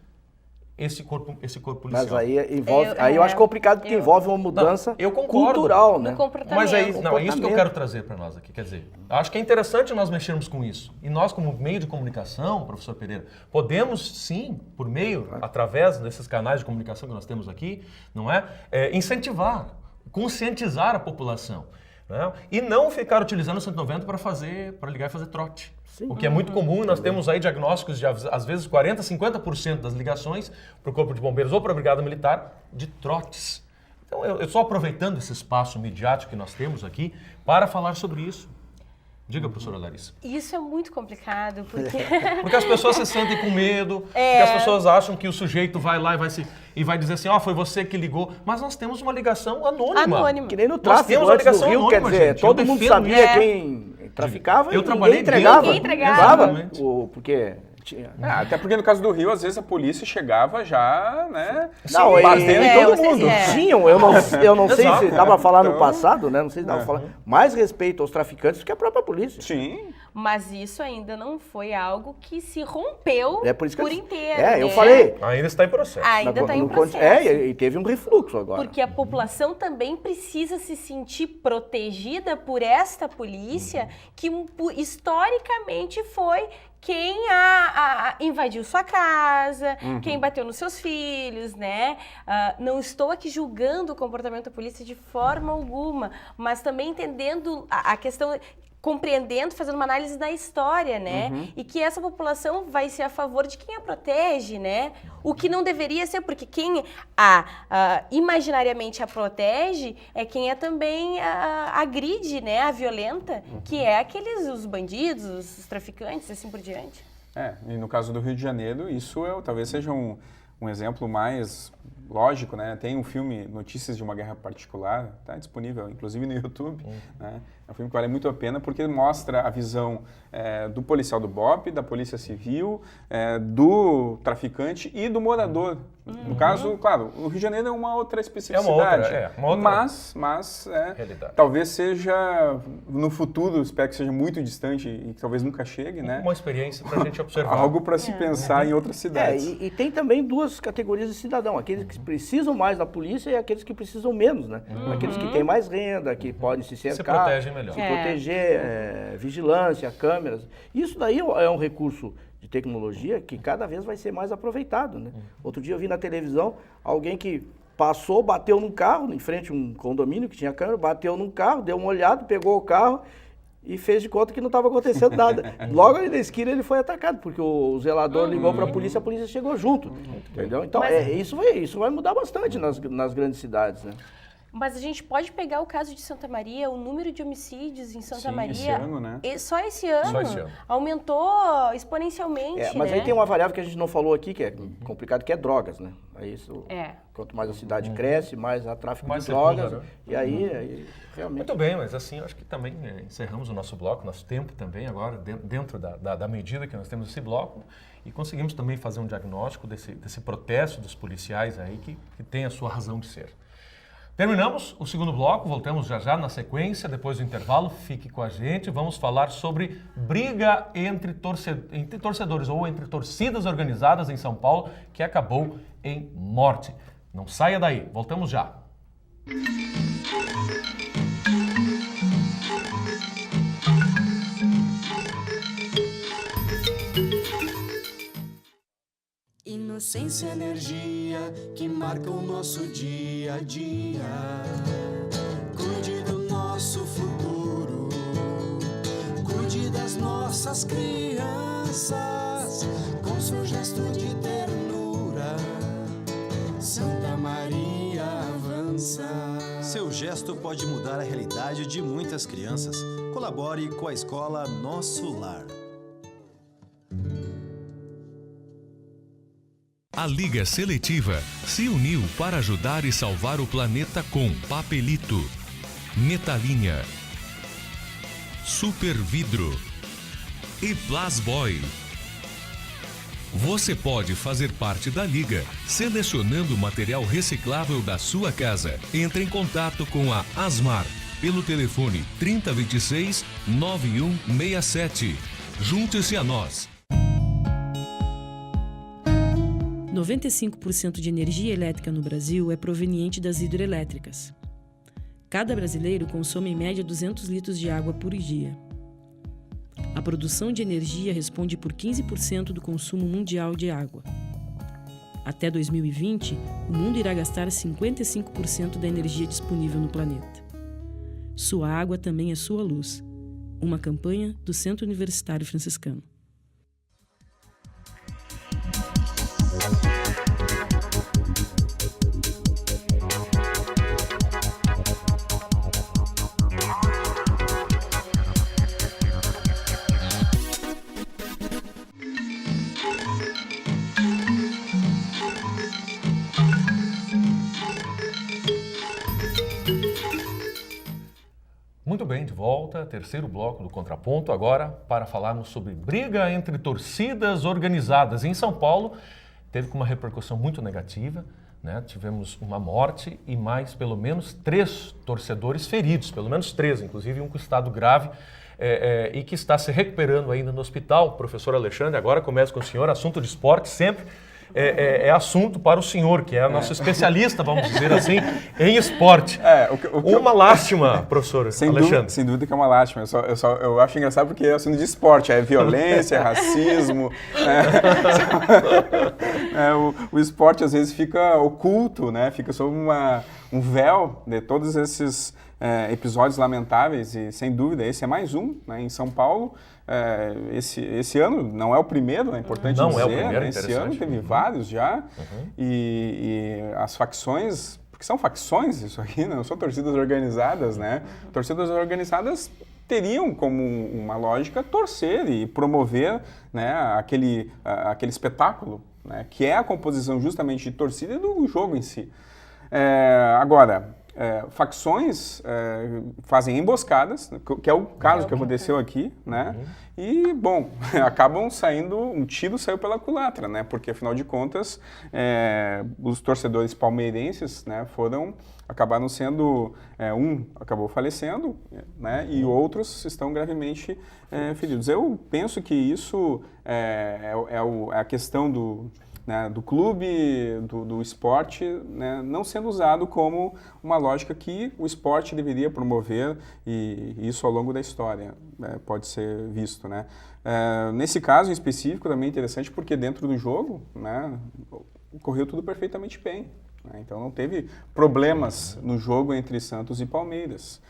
esse corpo policial. Mas aí envolve, aí eu acho complicado porque envolve uma mudança cultural, né? No comportamento. Mas é isso que eu quero trazer para nós aqui. Quer dizer, acho que é interessante nós mexermos com isso. E nós, como meio de comunicação, professor Pereira, podemos sim, por meio, através desses canais de comunicação que nós temos aqui, não é? Incentivar, conscientizar a população. Né? E não ficar utilizando o 190 para ligar e fazer trote. Sim. O que é muito comum, nós temos aí diagnósticos de, às vezes, 40%, 50% das ligações para o Corpo de Bombeiros ou para a Brigada Militar de trotes. Então, eu estou aproveitando esse espaço midiático que nós temos aqui para falar sobre isso. Diga, professora Larissa. Isso é muito complicado, porque... Porque as pessoas se sentem com medo, porque as pessoas acham que o sujeito vai lá e vai dizer assim, foi você que ligou. Mas nós temos uma ligação anônima. Que nem no tráfico antes do Rio, quer dizer, gente, todo mundo sabia quem traficava e ninguém entregava. Ninguém entregava. Porque... até porque no caso do Rio, às vezes a polícia chegava já, né, batendo em todo mundo. Tinham, eu não sei se dava pra falar no Então, passado, né? Não sei se dava pra falar. Mais respeito aos traficantes do que a própria polícia. Sim. Mas isso ainda não foi algo que se rompeu por inteiro. Eu falei. Ainda está em processo. Ainda está em processo. E teve um refluxo agora. Porque a população também precisa se sentir protegida por esta polícia que historicamente foi quem invadiu sua casa, quem bateu nos seus filhos, né? Não estou aqui julgando o comportamento da polícia de forma alguma, mas também entendendo a questão, compreendendo, fazendo uma análise da história, né? E que essa população vai ser a favor de quem a protege, né? O que não deveria ser, porque quem imaginariamente a protege é quem também agride, né? A violenta, que é os bandidos, os traficantes, assim por diante. E no caso do Rio de Janeiro, isso talvez seja um exemplo mais lógico, né? Tem um filme, Notícias de uma Guerra Particular, está disponível, inclusive no YouTube, né? É um filme que vale muito a pena porque mostra a visão do policial do BOPE, da Polícia Civil, do traficante e do morador. No caso, claro, o Rio de Janeiro é uma outra especificidade, mas talvez seja, no futuro, espero que seja muito distante e que talvez nunca chegue, né? Uma experiência para a gente observar. Algo para se pensar em outras cidades. E tem também duas categorias de cidadão, aqueles que precisam mais da polícia e aqueles que precisam menos, né? Aqueles que têm mais renda, que podem se cercar, se protegem melhor. Se proteger, vigilância, câmeras. Isso daí é um recurso de tecnologia que cada vez vai ser mais aproveitado, né? Outro dia eu vi na televisão alguém que passou, bateu num carro, em frente a um condomínio que tinha câmera, bateu num carro, deu uma olhada, pegou o carro e fez de conta que não estava acontecendo nada. Logo ali na esquina ele foi atacado, porque o zelador ligou para a polícia chegou junto. Entendeu? Então isso vai mudar bastante nas grandes cidades, né? Mas a gente pode pegar o caso de Santa Maria, o número de homicídios em Santa Maria. Esse ano, né? Só esse ano. Aumentou exponencialmente. Mas aí tem uma variável que a gente não falou aqui, que é complicado, que é drogas, né? Aí quanto mais a cidade cresce, mais há tráfico de drogas. Né? E aí realmente... Muito bem, mas assim, eu acho que também encerramos o nosso bloco, nosso tempo também agora, dentro da medida que nós temos esse bloco. E conseguimos também fazer um diagnóstico desse protesto dos policiais aí que tem a sua razão de ser. Terminamos o segundo bloco, voltamos já na sequência, depois do intervalo, fique com a gente, vamos falar sobre briga entre torcedores ou entre torcidas organizadas em São Paulo, que acabou em morte. Não saia daí, voltamos já. Ciência e energia que marcam o nosso dia a dia. Cuide do nosso futuro, cuide das nossas crianças, com seu gesto de ternura, Santa Maria avança. Seu gesto pode mudar a realidade de muitas crianças. Colabore com a escola Nosso Lar. A Liga Seletiva se uniu para ajudar e salvar o planeta com Papelito, Metalinha, Super Vidro e Plasboy. Você pode fazer parte da Liga selecionando o material reciclável da sua casa. Entre em contato com a Asmar pelo telefone 3026-9167. Junte-se a nós. 95% de energia elétrica no Brasil é proveniente das hidrelétricas. Cada brasileiro consome em média 200 litros de água por dia. A produção de energia responde por 15% do consumo mundial de água. Até 2020, o mundo irá gastar 55% da energia disponível no planeta. Sua água também é sua luz. Uma campanha do Centro Universitário Franciscano. Muito bem, de volta, terceiro bloco do Contraponto, agora para falarmos sobre briga entre torcidas organizadas. Em São Paulo, teve uma repercussão muito negativa, né? Tivemos uma morte e mais pelo menos 3 torcedores feridos, pelo menos 3, inclusive um com estado grave e que está se recuperando ainda no hospital. Professor Alexandre, agora começa com o senhor, assunto de esporte sempre. É assunto para o senhor, que é nosso especialista, vamos dizer assim, em esporte. Uma lástima, professor Alexandre. Sem dúvida que é uma lástima. Eu acho engraçado porque é assunto de esporte, é violência, é racismo. O esporte às vezes fica oculto, né? Fica sob um véu de todos esses episódios lamentáveis e, sem dúvida, esse é mais um, né, em São Paulo. Esse ano não é o primeiro, é importante dizer. Não é o primeiro, esse ano teve vários já. E as facções, porque são facções isso aqui, não são torcidas organizadas, né? Torcidas organizadas teriam como uma lógica torcer e promover, né, aquele espetáculo, né, que é a composição justamente de torcida e do jogo em si. Agora, facções fazem emboscadas, que é o caso que aconteceu aqui, né? E, bom, acabam saindo, um tiro saiu pela culatra, né? Porque, afinal de contas, os torcedores palmeirenses, né, acabaram sendo, um acabou falecendo, né? E outros estão gravemente feridos. Eu penso que isso é a questão do clube, do esporte, né, não sendo usado como uma lógica que o esporte deveria promover, e isso ao longo da história pode ser visto, né. Nesse caso em específico também é interessante porque dentro do jogo, né, correu tudo perfeitamente bem, né, então não teve problemas no jogo entre Santos e Palmeiras.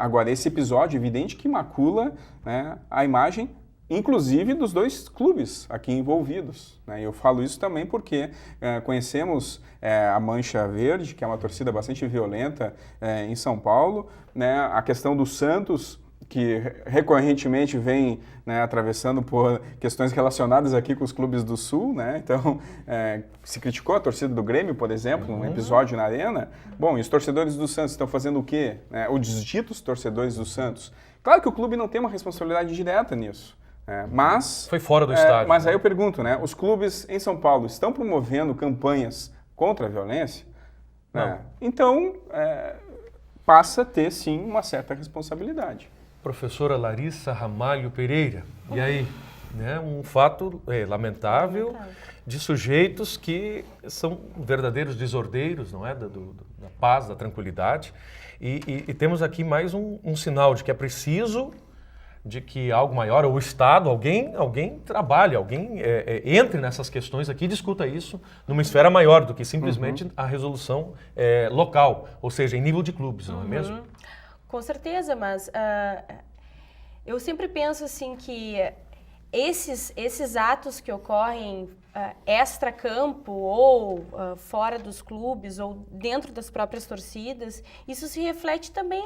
Agora, esse episódio, evidente que macula, né, a imagem, inclusive dos dois clubes aqui envolvidos, né? Eu falo isso também porque conhecemos a Mancha Verde, que é uma torcida bastante violenta em São Paulo, né? A questão do Santos, que recorrentemente vem, né, atravessando por questões relacionadas aqui com os clubes do Sul, né? Então, se criticou a torcida do Grêmio, por exemplo, num episódio na Arena. Bom, e os torcedores do Santos estão fazendo o quê? Os ditos torcedores do Santos. Claro que o clube não tem uma responsabilidade direta nisso. Mas foi fora do estádio. Mas aí eu pergunto, né? Os clubes em São Paulo estão promovendo campanhas contra a violência? Né? Então, passa a ter, sim, uma certa responsabilidade. Professora Larissa Ramalho Pereira, e aí? Né, um fato lamentável de sujeitos que são verdadeiros desordeiros, não é? Da paz, da tranquilidade. E temos aqui mais um sinal de que é preciso de que algo maior, ou o Estado, alguém trabalhe, alguém entre nessas questões aqui e discuta isso numa esfera maior do que simplesmente a resolução local, ou seja, em nível de clubes, não é mesmo? Com certeza, mas eu sempre penso assim que esses atos que ocorrem extra-campo ou fora dos clubes ou dentro das próprias torcidas, isso se reflete também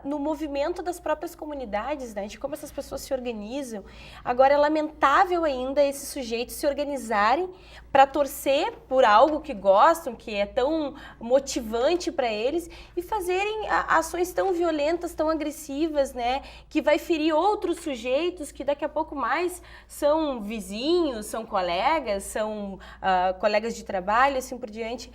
no movimento das próprias comunidades, né, de como essas pessoas se organizam. Agora, é lamentável ainda esses sujeitos se organizarem para torcer por algo que gostam, que é tão motivante para eles, e fazerem ações tão violentas, tão agressivas, né, que vai ferir outros sujeitos que daqui a pouco mais são vizinhos, são colegas, são colegas de trabalho, assim por diante.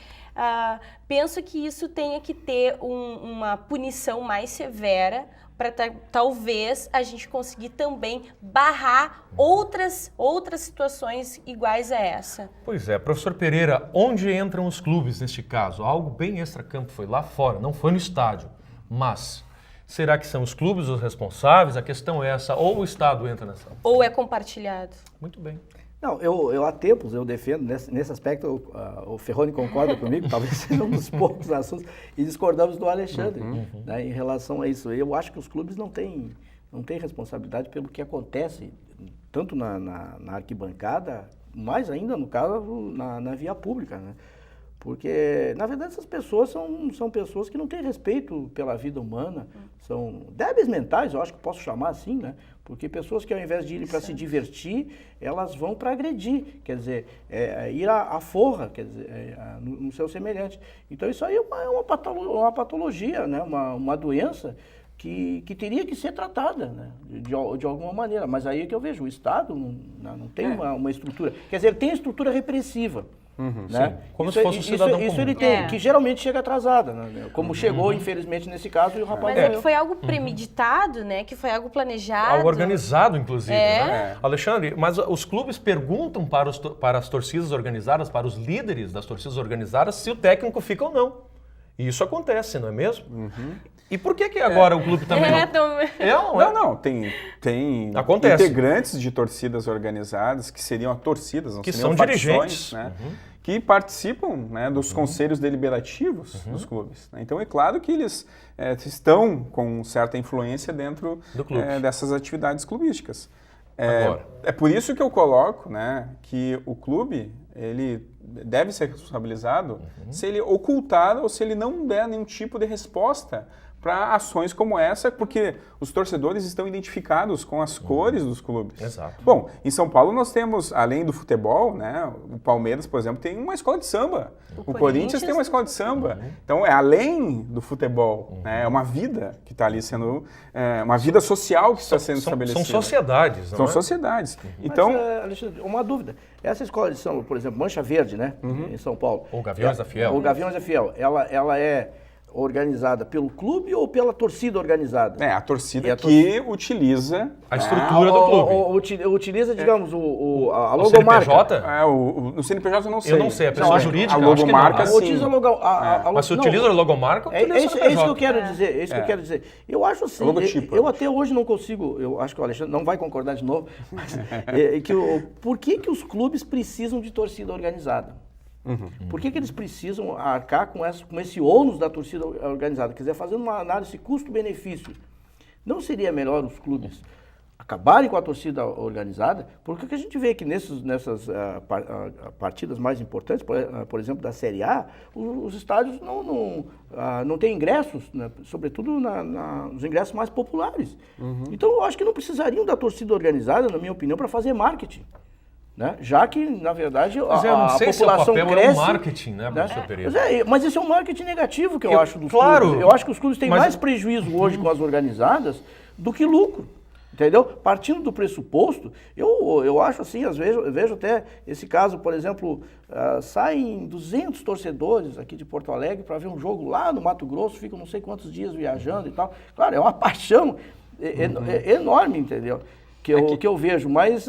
Penso que isso tenha que ter uma punição mais severa para talvez a gente conseguir também barrar outras situações iguais a essa. Pois é, professor Pereira, onde entram os clubes neste caso? Algo bem extra-campo, foi lá fora, não foi no estádio, mas... Será que são os clubes os responsáveis? A questão é essa, ou o Estado entra nessa? Ou é compartilhado? Muito bem. Não, eu há tempos eu defendo, nesse aspecto, o Ferroni concorda comigo, talvez seja um dos poucos assuntos, e discordamos do Alexandre, né, em relação a isso. Eu acho que os clubes não têm responsabilidade pelo que acontece, tanto na arquibancada, mais ainda, no caso, na via pública, né? Porque, na verdade, essas pessoas são pessoas que não têm respeito pela vida humana, são débeis mentais, eu acho que posso chamar assim, né? Porque pessoas que ao invés de irem para se divertir, elas vão para agredir, quer dizer, ir à forra, quer dizer, no seu semelhante. Então isso aí é uma patologia, né? Uma doença que teria que ser tratada, né? de alguma maneira. Mas aí é que eu vejo, o Estado não tem uma estrutura, quer dizer, ele tem estrutura repressiva. Né? Sim, como se fosse um cidadão comum. Isso ele tem, que geralmente chega atrasada, né? Como chegou, infelizmente, nesse caso, e o rapaz... Mas é que foi algo premeditado, né? Que foi algo planejado. Algo organizado, inclusive. Né? Alexandre, mas os clubes perguntam para as torcidas organizadas, para os líderes das torcidas organizadas, se o técnico fica ou não. E isso acontece, não é mesmo? E por que agora o clube também não? Tem acontece. Integrantes de torcidas organizadas, que seriam torcidas, não que seriam são facções, dirigentes, né? Que participam, né, dos conselhos deliberativos dos clubes. Então é claro que eles estão com certa influência dentro dessas atividades clubísticas. É por isso que eu coloco, né, que o clube ele deve ser responsabilizado se ele ocultar ou se ele não der nenhum tipo de resposta para ações como essa, porque os torcedores estão identificados com as cores dos clubes. Exato. Bom, em São Paulo nós temos, além do futebol, né, o Palmeiras, por exemplo, tem uma escola de samba. O Corinthians tem uma escola de samba. Então, é além do futebol, né, é uma vida que está ali sendo, uma vida social que está sendo estabelecida. São sociedades, não São é? sociedades. Então, mas, Alexandre, uma dúvida. Essa escola de samba, por exemplo, Mancha Verde, né, em São Paulo. Ou Gaviões da Fiel. Ou Gaviões da Fiel. Ela é organizada pelo clube ou pela torcida organizada? A torcida que utiliza a estrutura do clube. Utiliza, digamos, a logomarca. CNPJ? No CNPJ eu não sei. Eu não sei, a pessoa jurídica. A logomarca, sim. Mas se utiliza a logomarca, utiliza o CNPJ. É isso que eu quero dizer, é isso que eu quero dizer. Eu acho assim, eu até hoje não consigo, eu acho que o Alexandre não vai concordar de novo, mas, por que os clubes precisam de torcida organizada? Por que eles precisam arcar com esse ônus da torcida organizada? Quer dizer, fazendo uma análise custo-benefício, não seria melhor os clubes acabarem com a torcida organizada? Porque o que a gente vê que nessas partidas mais importantes, por exemplo, da Série A, os estádios não têm ingressos, né? Sobretudo nos ingressos mais populares. Então, eu acho que não precisariam da torcida organizada, na minha opinião, para fazer marketing. Né? Já que, na verdade, a população cresce... É o marketing, né, professor Pereira? Mas esse é um marketing negativo que eu acho dos clubes. Eu acho que os clubes têm mais prejuízo hoje com as organizadas do que lucro. Entendeu? Partindo do pressuposto, eu acho assim, às vezes, eu vejo até esse caso, por exemplo, saem 200 torcedores aqui de Porto Alegre para ver um jogo lá no Mato Grosso, ficam não sei quantos dias viajando e tal. Claro, é uma paixão enorme, entendeu? Que eu vejo, mas...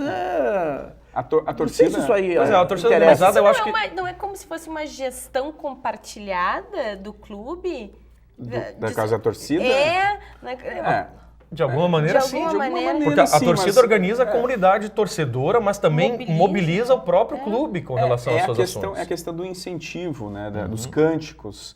A torcida... Não sei se isso aí a torcida organizada, eu acho que... Não é como se fosse uma gestão compartilhada do clube? Da casa da torcida? De alguma maneira, De sim. alguma maneira. Porque a sim, torcida mas- organiza a comunidade torcedora, mas também mobiliza o próprio clube com relação às suas questão, ações. É a questão do incentivo, né, dos cânticos,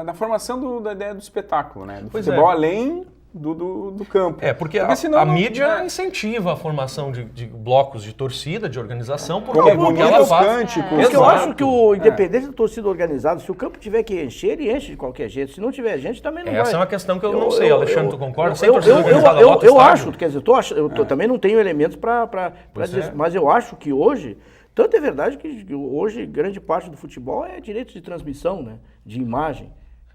da formação da ideia do espetáculo, né, do Pois futebol é. além do campo. Porque senão a não- mídia incentiva a formação de blocos de torcida, de organização, Como porque bonito ela os faz... cânticos. Porque eu Exato. acho que o independente da torcida organizada, se o campo tiver que encher, ele enche de qualquer jeito. Se não tiver gente, também não vai. Essa é uma questão que eu não sei, Alexandre, tu concorda? Sem Eu, torcida eu, organizada, eu, lota eu estádio? acho, quer dizer, eu também não tenho elementos para dizer isso, mas eu acho que hoje, tanto é verdade que hoje grande parte do futebol é direito de transmissão, né, de imagem.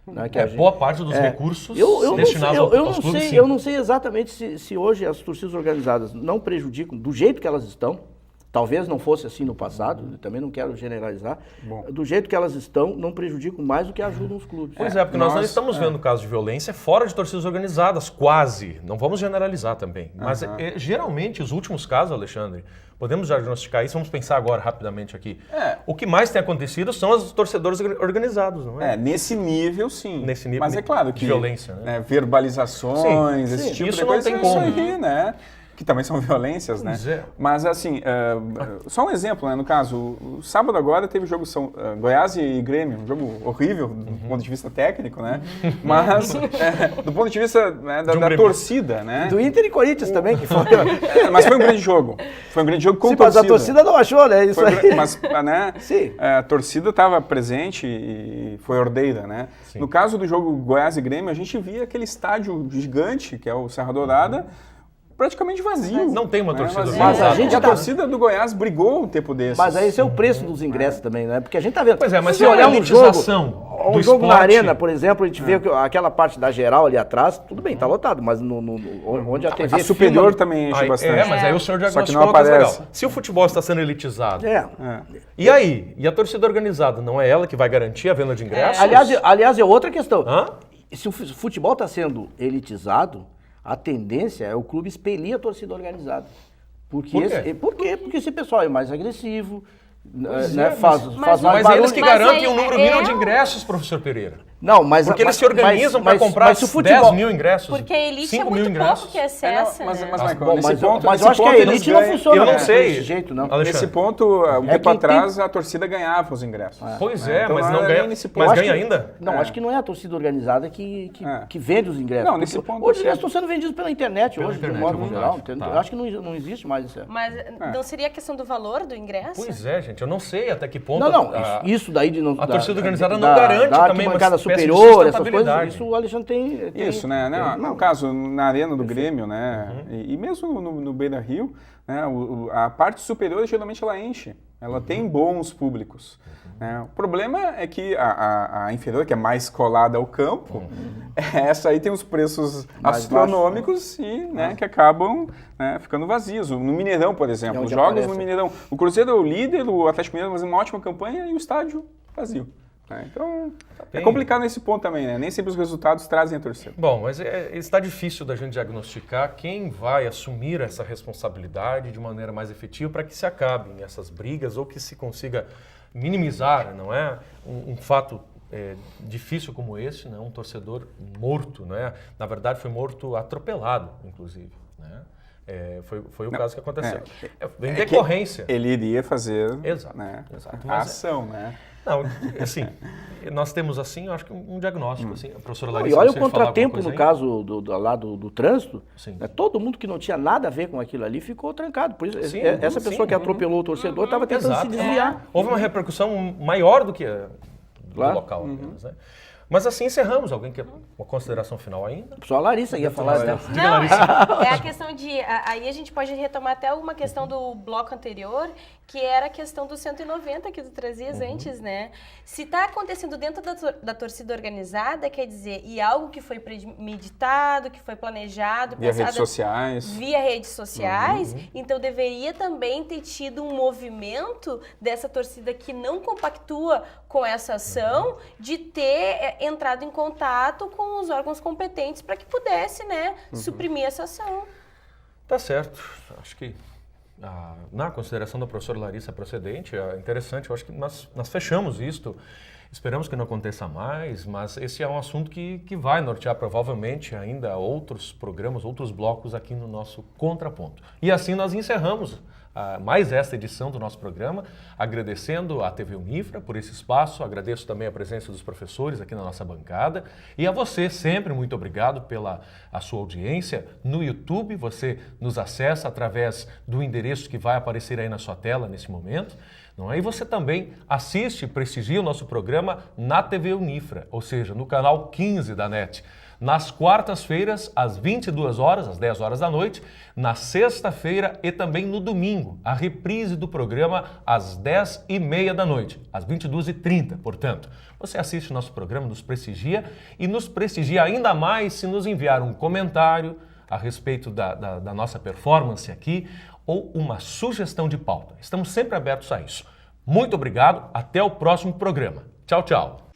Né, que a gente- boa parte dos recursos eu destinados não sei, aos clubes, sim. eu não sei exatamente se hoje as torcidas organizadas não prejudicam do jeito que elas estão. Talvez não fosse assim no passado, eu também não quero generalizar. Do jeito que elas estão, não prejudicam mais do que ajudam os clubes. Pois é, porque nós não estamos vendo casos de violência fora de torcidas organizadas, quase. Não vamos generalizar também. Mas geralmente os últimos casos, Alexandre, podemos diagnosticar isso, vamos pensar agora rapidamente aqui. O que mais tem acontecido são os torcedores organizados, não é? Nesse nível, sim. Nesse nível Mas é claro que de violência, né? Verbalizações, Sim, esse tipo isso de não coisa, tem é isso como. aí, né? Que também são violências, Pois né? é. Mas assim, só um exemplo, né? No caso, o sábado agora teve o jogo Goiás e Grêmio, um jogo horrível do ponto de vista técnico, né? Mas do ponto de vista, né, da torcida, né? Do Inter e Corinthians também, que foi. Mas foi um grande jogo. Foi um grande jogo com Sim, torcida. mas a torcida não achou, né? Isso aí. Mas, né? Sim. A torcida estava presente e foi ordeira, né? Sim. No caso do jogo Goiás e Grêmio, a gente via aquele estádio gigante, que é o Serra Dourada, praticamente vazio. Não tem uma torcida vazio. organizada. Mas a gente E a tá- torcida do Goiás brigou um tempo desses. Mas aí esse é o preço dos ingressos também, né? Porque a gente tá vendo. Pois é, mas se tem uma olhar um jogo, elitização do jogo na esporte. arena, por exemplo, a gente vê que aquela parte da geral ali atrás, tudo bem, tá lotado, mas onde a TV A superior filma- também enche Aí, bastante. mas aí o senhor Só que diagnosticou não uma coisa aparece. legal. Se o futebol está sendo elitizado, É. e aí? E a torcida organizada, não é ela que vai garantir a venda de ingressos? Aliás, é outra questão. Hã? Se o futebol está sendo elitizado, a tendência é o clube expelir a torcida organizada. Por quê? Por quê? Porque esse pessoal é mais agressivo, Pois né, é, faz mais Mas barulho. eles que Mas garantem aí um número é- mínimo de ingressos, professor Pereira. Não, mas Porque eles se organizam para comprar mas se o futebol- 10 mil ingressos, Porque a elite 5 é mil muito ingressos. pouco que acessa, mas, né? Michael, Bom, nesse mas ponto, eu nesse acho que a ponto eles elite não ganham- funciona Eu não desse sei, jeito, não. Alexandre. Nesse ponto, um É tempo quem atrás, a torcida ganhava os ingressos. Pois é, Então mas não não era ganha. nem nesse ponto. Mas Eu acho ganha que- ainda? Não, acho que não é a torcida organizada que vende os ingressos. Não, nesse ponto Hoje os sim. ingressos estão sendo vendidos pela internet, Pela hoje, internet, de modo é verdade. geral. Entendeu? Tá. Eu acho que não existe mais isso. Mas não seria a questão do valor do ingresso? Pois é, gente, eu não sei até que ponto Não, a isso daí de não. a torcida organizada não garante da também uma arquibancada espécie de superior, essas coisas. sustentabilidade. Isso o Alexandre tem. Isso, né? No caso, na arena do Grêmio, né? E mesmo no Beira-Rio, né? A parte superior, geralmente, ela enche. Ela tem bons públicos. Né? O problema é que a inferior, que é mais colada ao campo, essa aí tem os preços Mais astronômicos e né, que acabam né, ficando vazios. No Mineirão, por exemplo, É os onde jogos aparece. no Mineirão. O Cruzeiro é o líder, o Atlético Mineiro faz uma ótima campanha e o estádio vazio. Né? Então, é bem. complicado nesse ponto também, né? Nem sempre os resultados trazem a torcida. Bom, mas está difícil da gente diagnosticar quem vai assumir essa responsabilidade de maneira mais efetiva para que se acabem essas brigas ou que se consiga minimizar, não é? Um fato difícil como esse, né? Um torcedor morto, né? Na verdade foi morto atropelado, inclusive, né? Foi o caso que aconteceu. Em decorrência. Ele iria fazer Exato, né, exato. a Mas ação, né? Não, assim, nós temos assim, eu acho que um diagnóstico, assim, a professora Não, Larissa. e olha o você ia falar alguma contratempo coisa no aí? caso lá do trânsito. Sim. Né, todo mundo que não tinha nada a ver com aquilo ali ficou trancado. Por isso, Sim, essa sim. pessoa que atropelou o torcedor estava tentando Exato. se desviar. Houve uma repercussão maior do que do Claro. local apenas, né? Mas assim encerramos. Alguém quer uma consideração final ainda? Só a Larissa ia falar. Né? Diga, Não, Larissa. é a questão de... Aí a gente pode retomar até uma questão do bloco anterior, que era a questão do 190 que tu trazias antes, né? Se está acontecendo dentro da torcida organizada, quer dizer, e algo que foi premeditado, que foi planejado, Via pensado redes sociais. via redes sociais, então deveria também ter tido um movimento dessa torcida que não compactua com essa ação, de ter entrado em contato com os órgãos competentes para que pudesse, né, suprimir essa ação. Tá certo. Acho que na consideração da professora Larissa procedente, é interessante, eu acho que nós fechamos isto. Esperamos que não aconteça mais, mas esse é um assunto que vai nortear provavelmente ainda outros programas, outros blocos aqui no nosso Contraponto. E assim nós encerramos mais esta edição do nosso programa, agradecendo à TV Unifra por esse espaço, agradeço também a presença dos professores aqui na nossa bancada e a você sempre muito obrigado pela a sua audiência no YouTube, você nos acessa através do endereço que vai aparecer aí na sua tela nesse momento, não é? E você também assiste e prestigia o nosso programa na TV Unifra, ou seja, no canal 15 da NET. Nas quartas-feiras, às 22 horas, às 10 horas da noite, na sexta-feira e também no domingo, a reprise do programa às 10h30 da noite, às 22h30, portanto. Você assiste o nosso programa, nos prestigia e nos prestigia ainda mais se nos enviar um comentário a respeito da nossa performance aqui ou uma sugestão de pauta. Estamos sempre abertos a isso. Muito obrigado, até o próximo programa. Tchau, tchau.